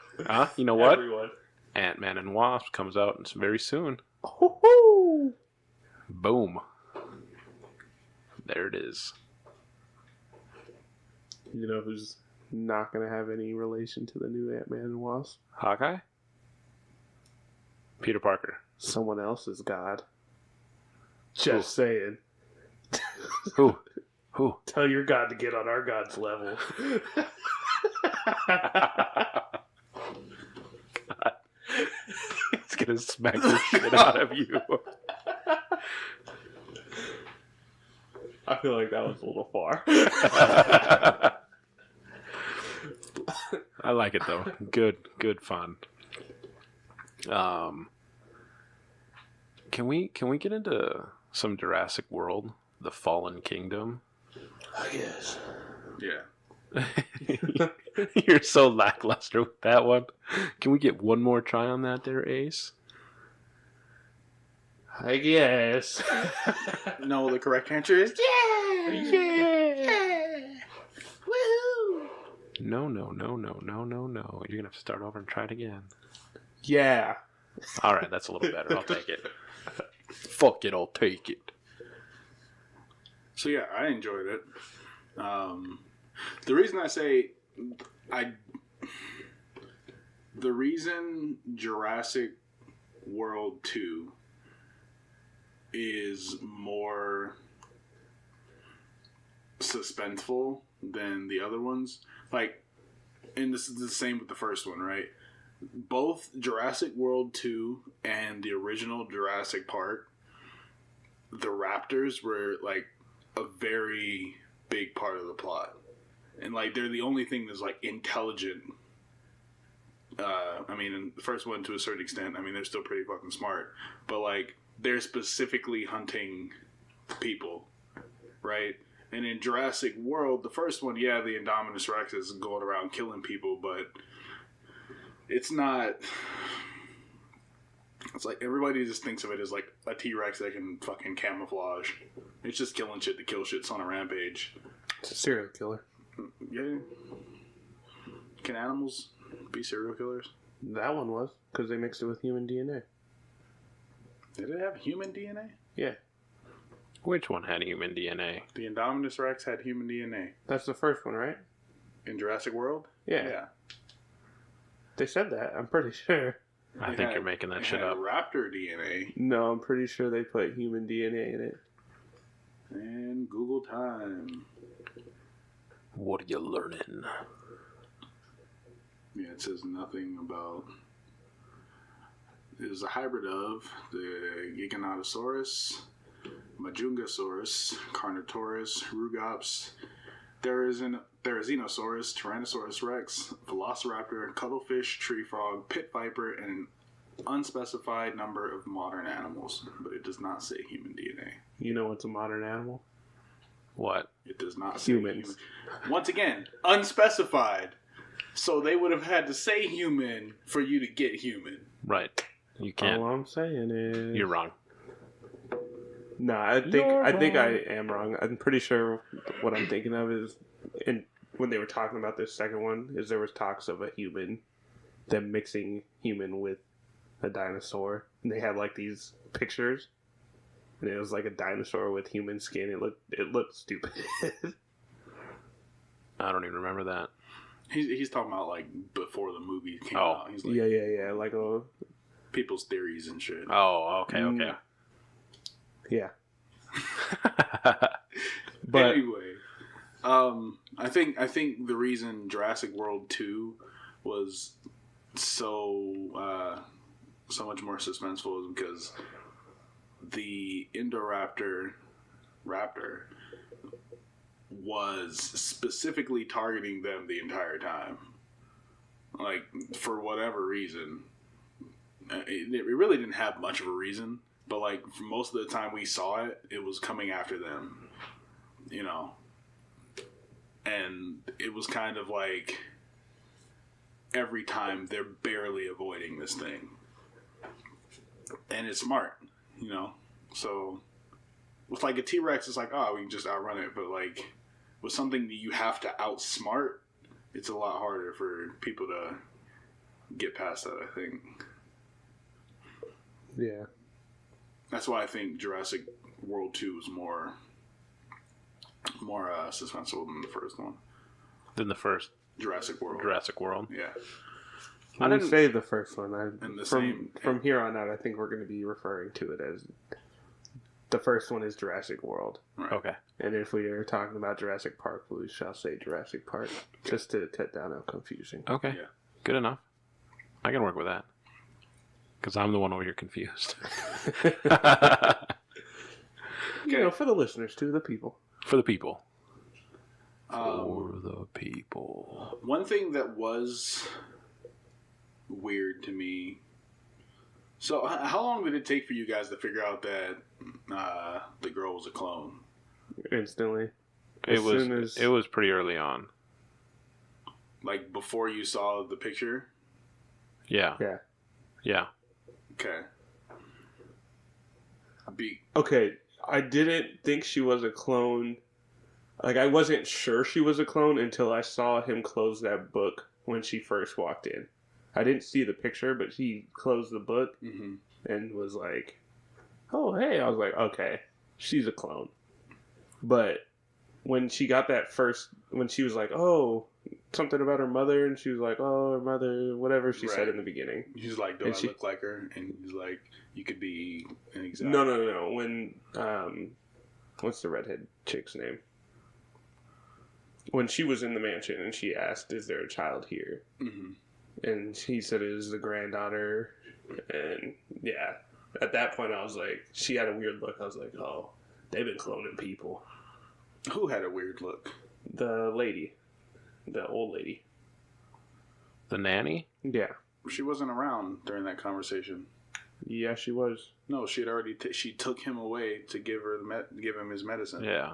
You know what? Everyone. Ant-Man and Wasp comes out very soon. Oh-hoo! Boom. There it is. You know who's not going to have any relation to the new Ant-Man and Wasp? Hawkeye? Peter Parker. Someone else's god. Just saying. Who? Tell your god to get on our god's level. God. He's gonna smack the shit out of you. I feel like that was a little far. I like it though. Good fun. Can we get into some Jurassic World, The Fallen Kingdom? I guess. Yeah. You're so lackluster with that one. Can we get one more try on that there, Ace? I guess. No, the correct answer is Yeah! woohoo! No. You're gonna have to start over and try it again. Yeah. Alright, that's a little better. I'll take it. Fuck it, I'll take it. So yeah, I enjoyed it. The reason I say the reason Jurassic World 2 is more suspenseful than the other ones, like, and this is the same with the first one, right? Both Jurassic World 2 and the original Jurassic Park, the raptors were like a very big part of the plot, and like they're the only thing that's like intelligent. I mean, in the first one to a certain extent, I mean they're still pretty fucking smart, but like they're specifically hunting people, right? And in Jurassic World, the first one, yeah, the Indominus Rex is going around killing people, but it's not. It's like everybody just thinks of it as like a T-Rex that can fucking camouflage. It's just killing shit to kill shit. It's on a rampage. It's a serial killer. Yeah. Can animals be serial killers? That one was, because they mixed it with human DNA. Did it have human DNA? Yeah. Which one had human DNA? The Indominus Rex had human DNA. That's the first one, right? In Jurassic World? Yeah. They said that, I'm pretty sure. I think you're making that shit up. Raptor DNA. No, I'm pretty sure they put human DNA in it. And Google time. What are you learning? Yeah, it says nothing about. It is a hybrid of the Giganotosaurus, Majungasaurus, Carnotaurus, Rugops, Therizinosaurus, Tyrannosaurus Rex, Velociraptor, Cuttlefish, Tree Frog, Pit Viper, and an unspecified number of modern animals. But it does not say human DNA. You know what's a modern animal? What? It does not say Humans. human. Once again, unspecified. So they would have had to say human for you to get human. Right. You can't. All I'm saying is You're wrong. No, I think I am wrong. I'm pretty sure what I'm thinking of is, when they were talking about this second one, is there was talks of a human, them mixing human with a dinosaur, and they had like these pictures, and it was like a dinosaur with human skin. It looked stupid. I don't even remember that. He's talking about like before the movie came Oh. out. He's like yeah, like a people's theories and shit. Oh, okay. yeah. But anyway, I think the reason Jurassic World 2 was so much more suspenseful is because the Indoraptor raptor was specifically targeting them the entire time. Like, for whatever reason. It really didn't have much of a reason, but like for most of the time we saw it, it was coming after them, you know. And it was kind of like every time they're barely avoiding this thing. And it's smart, you know. So with like a T-Rex, it's like, oh, we can just outrun it, but like with something that you have to outsmart, it's a lot harder for people to get past that, I think. Yeah. That's why I think Jurassic World 2 is more suspenseful than the first one. Than the first Jurassic World. Jurassic World. Yeah. I didn't say the first one. From here on out, I think we're going to be referring to it as the first one is Jurassic World. Right. Okay. And if we are talking about Jurassic Park, we shall say Jurassic Park, just to cut down on confusion. Okay. Yeah. Good enough. I can work with that. Because I'm the one over here confused. You know, for the listeners too, the people. For the people. For the people. One thing that was weird to me. So, how long did it take for you guys to figure out that the girl was a clone? Instantly. It was pretty early on. Like before you saw the picture? Yeah. Yeah. Yeah. Okay. Okay, I didn't think she was a clone. Like, I wasn't sure she was a clone until I saw him close that book when she first walked in. I didn't see the picture, but he closed the book and was like, oh, hey. I was like, okay, she's a clone. But when she got that when she was like, oh, something about her mother, and she was like, oh, her mother, whatever she said in the beginning. She's like, do I look like her? And he's like, you could be an exact. No. When, what's the redhead chick's name? When she was in the mansion and she asked, is there a child here? Mm-hmm. And he said it was the granddaughter. And yeah, at that point I was like, she had a weird look. I was like, oh, they've been cloning people. Who had a weird look? The lady. The old lady. The nanny? Yeah. She wasn't around during that conversation. Yeah, she was. No, she had already. She took him away to give him his medicine. Yeah.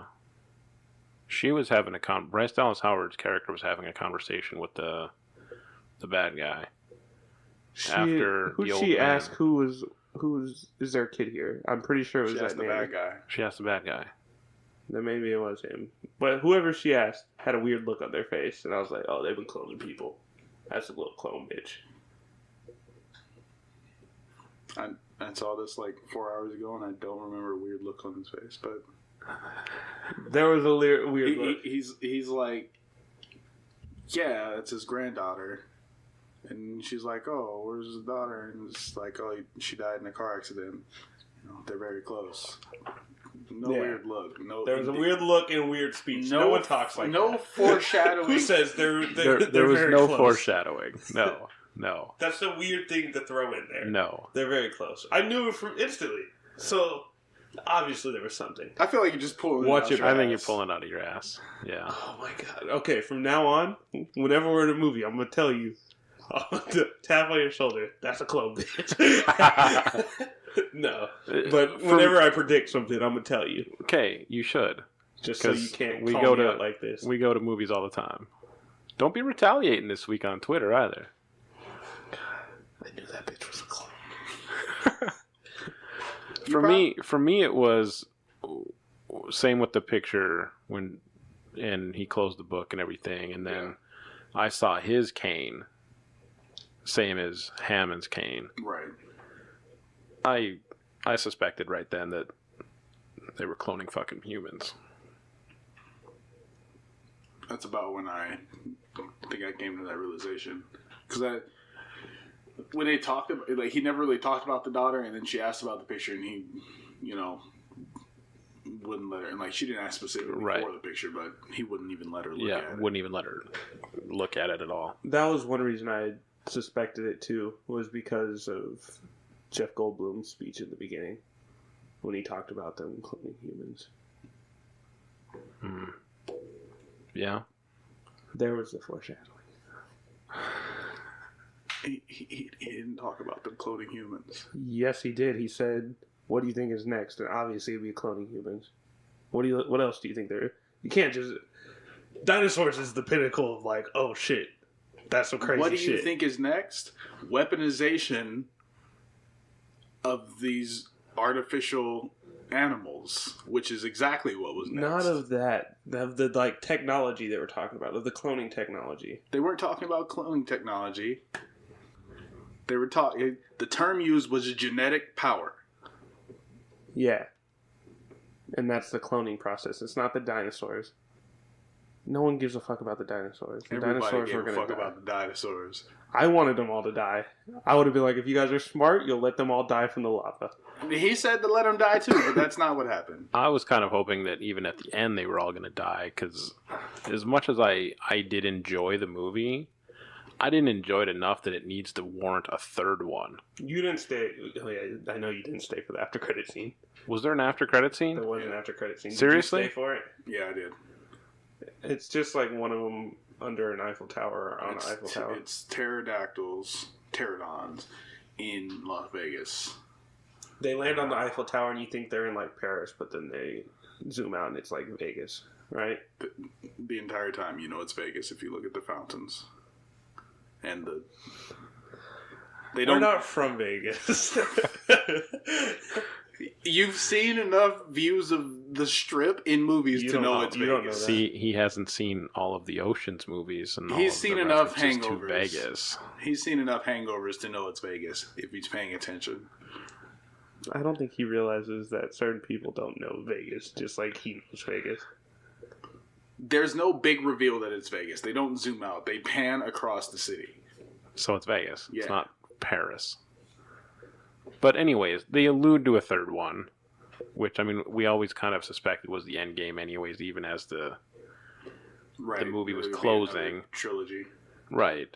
She was having Bryce Dallas Howard's character was having a conversation with the bad guy. She asked who is their kid here? I'm pretty sure it was that the bad guy. She asked the bad guy. Then maybe it was him. But whoever she asked had a weird look on their face, and I was like, oh, they've been cloning people. That's a little clone bitch. I saw this like 4 hours ago, and I don't remember a weird look on his face, but there was a weird look. He's like, yeah, that's his granddaughter. And she's like, oh, where's his daughter? And it's like, oh, she died in a car accident. You know, they're very close. Weird look. No, there was a weird look and weird speech. No one talks like that. No foreshadowing. Who says there was very no close. Foreshadowing. No. That's a weird thing to throw in there. No. They're very close. I knew it from instantly. So, obviously there was something. I feel like you're just pulling it out. I think you're pulling it out of your ass. Yeah. Oh my god. Okay, from now on, whenever we're in a movie, I'm going to tell you, tap on your shoulder, that's a clone bitch. No. But whenever I predict something, I'm going to tell you. Okay, you should. Just so you can't call me out like this. We go to movies all the time. Don't be retaliating this week on Twitter either. I knew that bitch was a clone. For me, it was same with the picture and he closed the book and everything, and then I saw his cane, same as Hammond's cane. Right. I suspected right then that they were cloning fucking humans. That's about when I think I came to that realization, because when they talked about, like, he never really talked about the daughter, and then she asked about the picture, and he, wouldn't let her. And like, she didn't ask specifically for the picture, but he wouldn't even let her look at it. Wouldn't even let her look at it at all. That was one reason I suspected it too, was because of Jeff Goldblum's speech in the beginning when he talked about them cloning humans. Yeah. There was the foreshadowing. He didn't talk about them cloning humans. Yes, he did. He said, "What do you think is next?" And obviously, it'd be cloning humans. What else do you think there? You can't just dinosaurs is the pinnacle of like, oh shit, that's some crazy shit. What do you think is next? Weaponization of these artificial animals, which is exactly what was next. Not of that. Of the like technology they were talking about, of the cloning technology. They weren't talking about cloning technology. They were talking. The term used was genetic power. Yeah. And that's the cloning process. It's not the dinosaurs. No one gives a fuck about the dinosaurs. The Everybody dinosaurs gave were a going to fuck die. about the dinosaurs. I wanted them all to die. I would have been like, if you guys are smart, you'll let them all die from the lava. He said to let them die too, but that's not what happened. I was kind of hoping that even at the end they were all going to die, because as much as I did enjoy the movie, I didn't enjoy it enough that it needs to warrant a third one. You didn't stay. Oh yeah, I know you didn't stay for the after credit scene. Was there an after credit scene? There was an after credit scene. Seriously? Did you stay for it? Yeah, I did. It's just like one of them under an Eiffel Tower or on an Eiffel Tower. It's pterodons in Las Vegas. They land on the Eiffel Tower and you think they're in like Paris, but then they zoom out and it's like Vegas, right? The entire time, you know it's Vegas if you look at the fountains. And they don't. We're not from Vegas. You've seen enough views of the Strip in movies to know it's You don't know Vegas. that. See, he hasn't seen all of the Ocean's movies, and He's all seen of the enough references to Hangovers. Vegas. He's seen enough Hangovers to know it's Vegas if he's paying attention. I don't think he realizes that certain people don't know Vegas, just like he knows Vegas. There's no big reveal that it's Vegas. They don't zoom out. They pan across the city. So it's Vegas. Yeah. It's not Paris. But anyways, they allude to a third one, which, I mean, we always kind of suspected was the end game anyways, even as the movie was There would be closing. another trilogy. Right.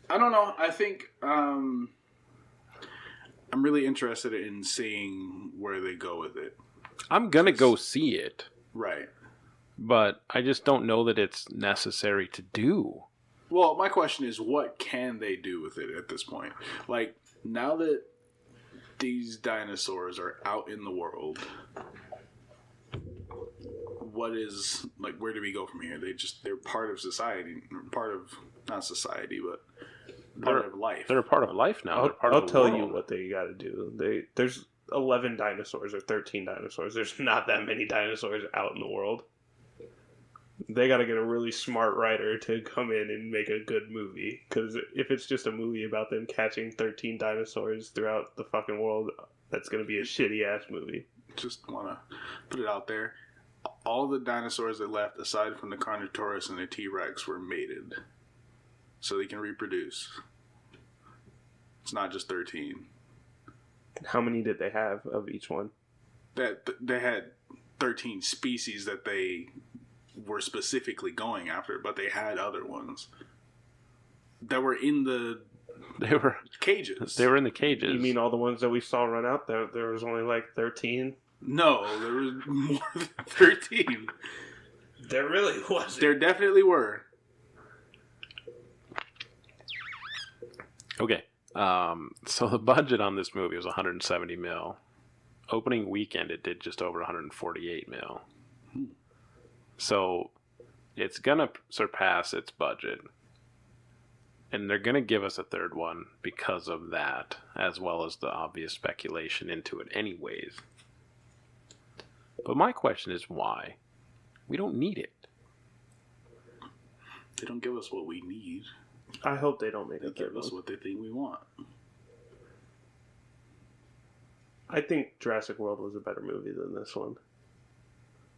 I don't know. I think I'm really interested in seeing where they go with it. I'm going to go see it, Right. but I just don't know that it's necessary to do. Well, my question is, what can they do with it at this point? Like, now that these dinosaurs are out in the world, what is, like, where do we go from here? They're part of society, not society, but part of life. They're a part of life now. I'll tell you what they got to do. There's 11 dinosaurs or 13 dinosaurs. There's not that many dinosaurs out in the world. They got to get a really smart writer to come in and make a good movie. Because if it's just a movie about them catching 13 dinosaurs throughout the fucking world, that's going to be a shitty-ass movie. Just want to put it out there. All the dinosaurs that left, aside from the Carnotaurus and the T-Rex, were mated. So they can reproduce. It's not just 13. How many did they have of each one? That they had 13 species that they were specifically going after, but they had other ones that were in the cages. They were in the cages. You mean all the ones that we saw run out? There was only like 13? No, there was more than 13. There really wasn't. There definitely were. Okay. So the budget on this movie was 170 mil. Opening weekend, it did just over 148 mil. So it's going to surpass its budget. And they're going to give us a third one because of that, as well as the obvious speculation into it anyways. But my question is why? We don't need it. They don't give us what we need. I hope they don't make They a third give us one. what they think we want. I think Jurassic World was a better movie than this one.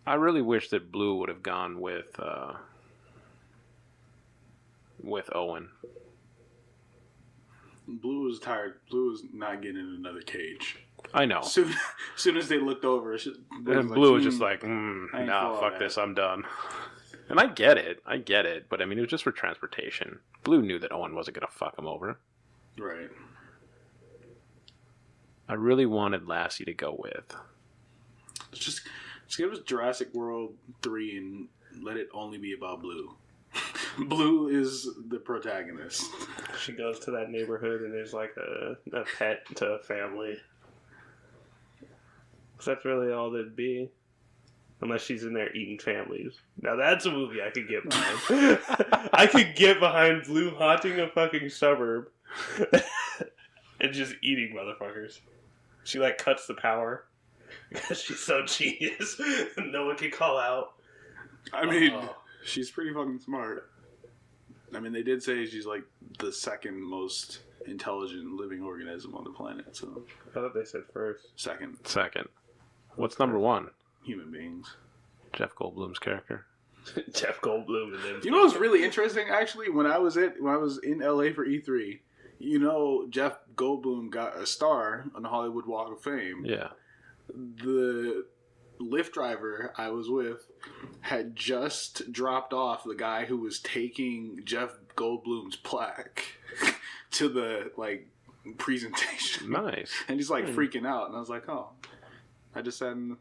I really wish that Blue would have gone with Owen. Blue was tired. Blue was not getting in another cage. I know. Soon as they looked over, And Blue was just like, I ain't nah, for fuck that." this, I'm done. And I get it, but I mean, it was just for transportation. Blue knew that Owen wasn't going to fuck him over. Right. I really wanted Lassie to go with. Just give us Jurassic World 3 and let it only be about Blue. Blue is the protagonist. She goes to that neighborhood and there's like a pet to a family. So that's really all that'd be. Unless she's in there eating families. Now that's a movie I could get behind. I could get behind Blue haunting a fucking suburb and just eating motherfuckers. She like cuts the power because she's so genius. No one can call out. I mean, she's pretty fucking smart. I mean, they did say she's like the second most intelligent living organism on the planet. So I thought they said first. Second. What's number one? Human beings. Jeff Goldblum's character. Jeff Goldblum and them. You know what's really interesting? Actually, when I was in LA for E3, you know, Jeff Goldblum got a star on the Hollywood Walk of Fame. Yeah. The Lyft driver I was with had just dropped off the guy who was taking Jeff Goldblum's plaque to the like presentation. Nice. And he's like freaking out, and I was like, oh, I just sat in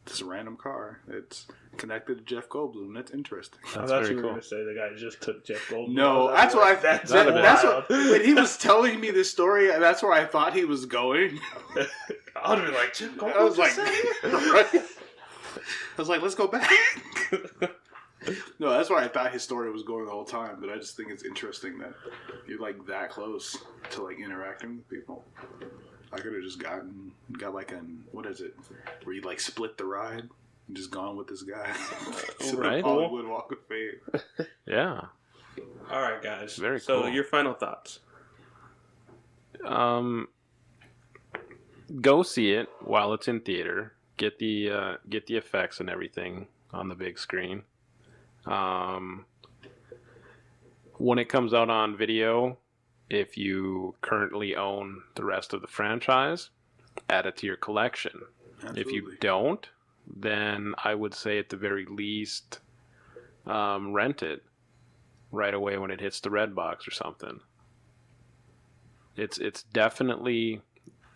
this random car. It's connected to Jeff Goldblum. That's interesting. I thought you were going to say the guy just took Jeff Goldblum. No, that's what I. That's what, when he was telling me this story. That's where I thought he was going. I would be like, Jeff Goldblum. I was like, right? I was like, let's go back. No, that's where I thought his story was going the whole time. But I just think it's interesting that you're like that close to like interacting with people. I could have just got like what is it, where you like split the ride and just gone with this guy to the Hollywood Walk of Fame. Yeah. All right, guys. Very cool. So your final thoughts. Go see it while it's in theater. Get the effects and everything on the big screen. When it comes out on video, if you currently own the rest of the franchise, add it to your collection. Absolutely. If you don't, then I would say at the very least, rent it right away when it hits the red box or something. It's definitely,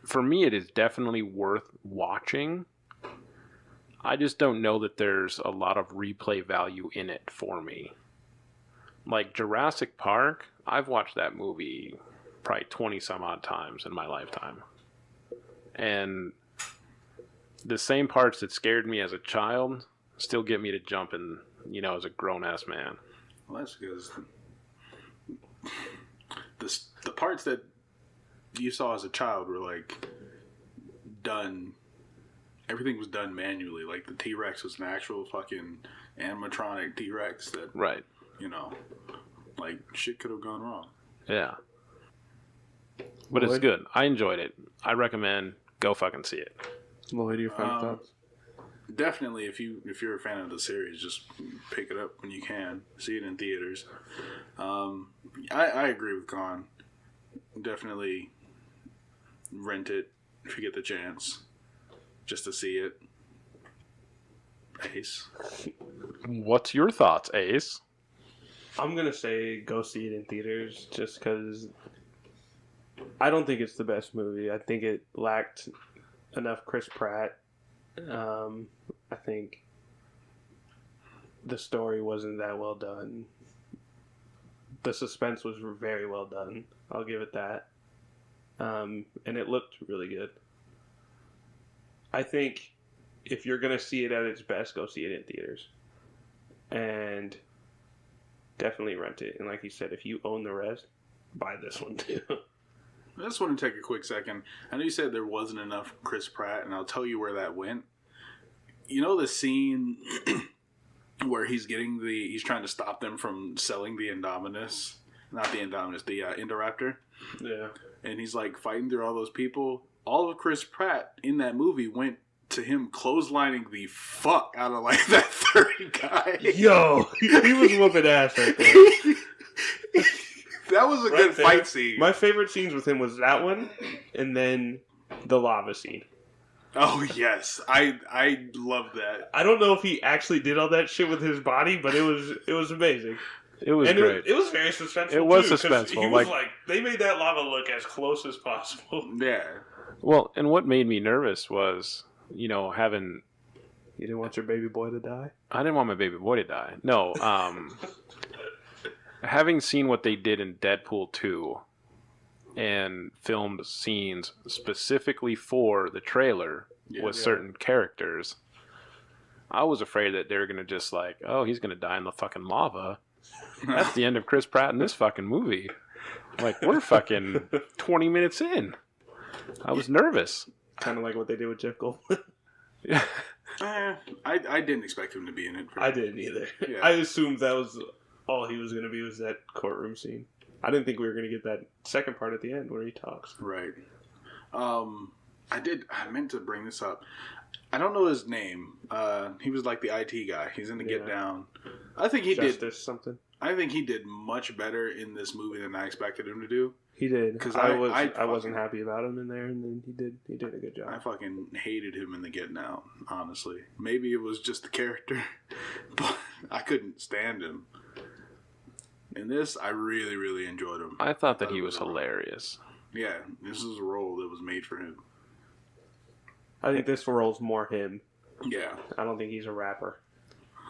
for me, it is definitely worth watching. I just don't know that there's a lot of replay value in it for me. Like Jurassic Park, I've watched that movie probably 20 some odd times in my lifetime. And the same parts that scared me as a child still get me to jump in, as a grown-ass man. Well, that's because the parts that you saw as a child were like done. Everything was done manually. Like the T-Rex was an actual fucking animatronic T-Rex that, right? Like shit could have gone wrong. Yeah, but Lloyd? It's good. I enjoyed it. I recommend go fucking see it. Lloyd, your final thoughts? Definitely, if you're a fan of the series, just pick it up when you can. See it in theaters. I agree with Con. Definitely rent it if you get the chance, just to see it. Ace, what's your thoughts, Ace? I'm going to say go see it in theaters just because I don't think it's the best movie. I think it lacked enough Chris Pratt. I think the story wasn't that well done. The suspense was very well done. I'll give it that. And it looked really good. I think if you're going to see it at its best, go see it in theaters. And definitely rent it. And like you said, if you own the rest, buy this one too. I just want to take a quick second. I know you said there wasn't enough Chris Pratt, and I'll tell you where that went. You know the scene where he's trying to stop them from selling the Indominus? Not the Indominus, the Indoraptor. Yeah. And he's like fighting through all those people. All of Chris Pratt in that movie went to him clotheslining the fuck out of like that third guy. Yo, he was whooping ass right there. That was a right good there. Fight scene. My favorite scenes with him was that one, and then the lava scene. Oh yes, I love that. I don't know if he actually did all that shit with his body, but it was amazing. It was great. It was very suspenseful. It was too, suspenseful. He was like they made that lava look as close as possible. Yeah. Well, and what made me nervous was, having You didn't want your baby boy to die? I didn't want my baby boy to die. No. Having seen what they did in Deadpool 2 and filmed scenes specifically for the trailer with certain characters, I was afraid that they were going to just like, oh, he's going to die in the fucking lava. That's the end of Chris Pratt in this fucking movie. Like, we're fucking 20 minutes in. I was nervous. Kind of like what they did with Jeff Goldblum. Yeah. I didn't expect him to be in it. I didn't either. Yeah. I assumed that was all he was going to be, was that courtroom scene. I didn't think we were going to get that second part at the end where he talks. Right. I meant to bring this up. I don't know his name. He was like the IT guy. He's in the Get Down. I think he Justice something. I think he did much better in this movie than I expected him to do. He did, because I wasn't happy about him in there, and then he did a good job. I fucking hated him in the Get Down, honestly. Maybe it was just the character, but I couldn't stand him. In this, I really, really enjoyed him. I thought that he was hilarious. Yeah, this is a role that was made for him. I think this role's more him. Yeah. I don't think he's a rapper.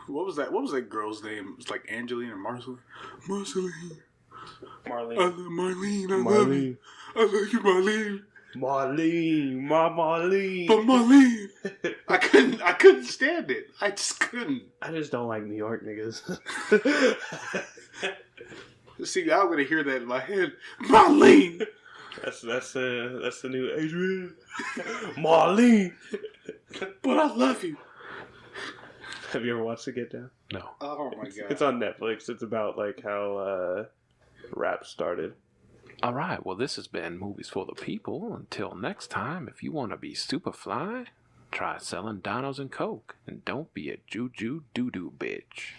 What was that girl's name? It's like Angeline or Marceline. Marceline. Marlene. I love Marlene. I love you. I love you, Marlene. Marlene. My Marlene. But Marlene. I couldn't stand it. I just couldn't. I just don't like New York niggas. See, I'm gonna hear that in my head. Marlene. That's the new Adrian. Marlene. But I love you. Have you ever watched The Get Down? No. Oh my god. It's on Netflix. It's about like how rap started. All right. Well, this has been Movies for the People. Until next time, if you want to be Superfly, try selling dinos and coke, and don't be a juju doo-doo bitch.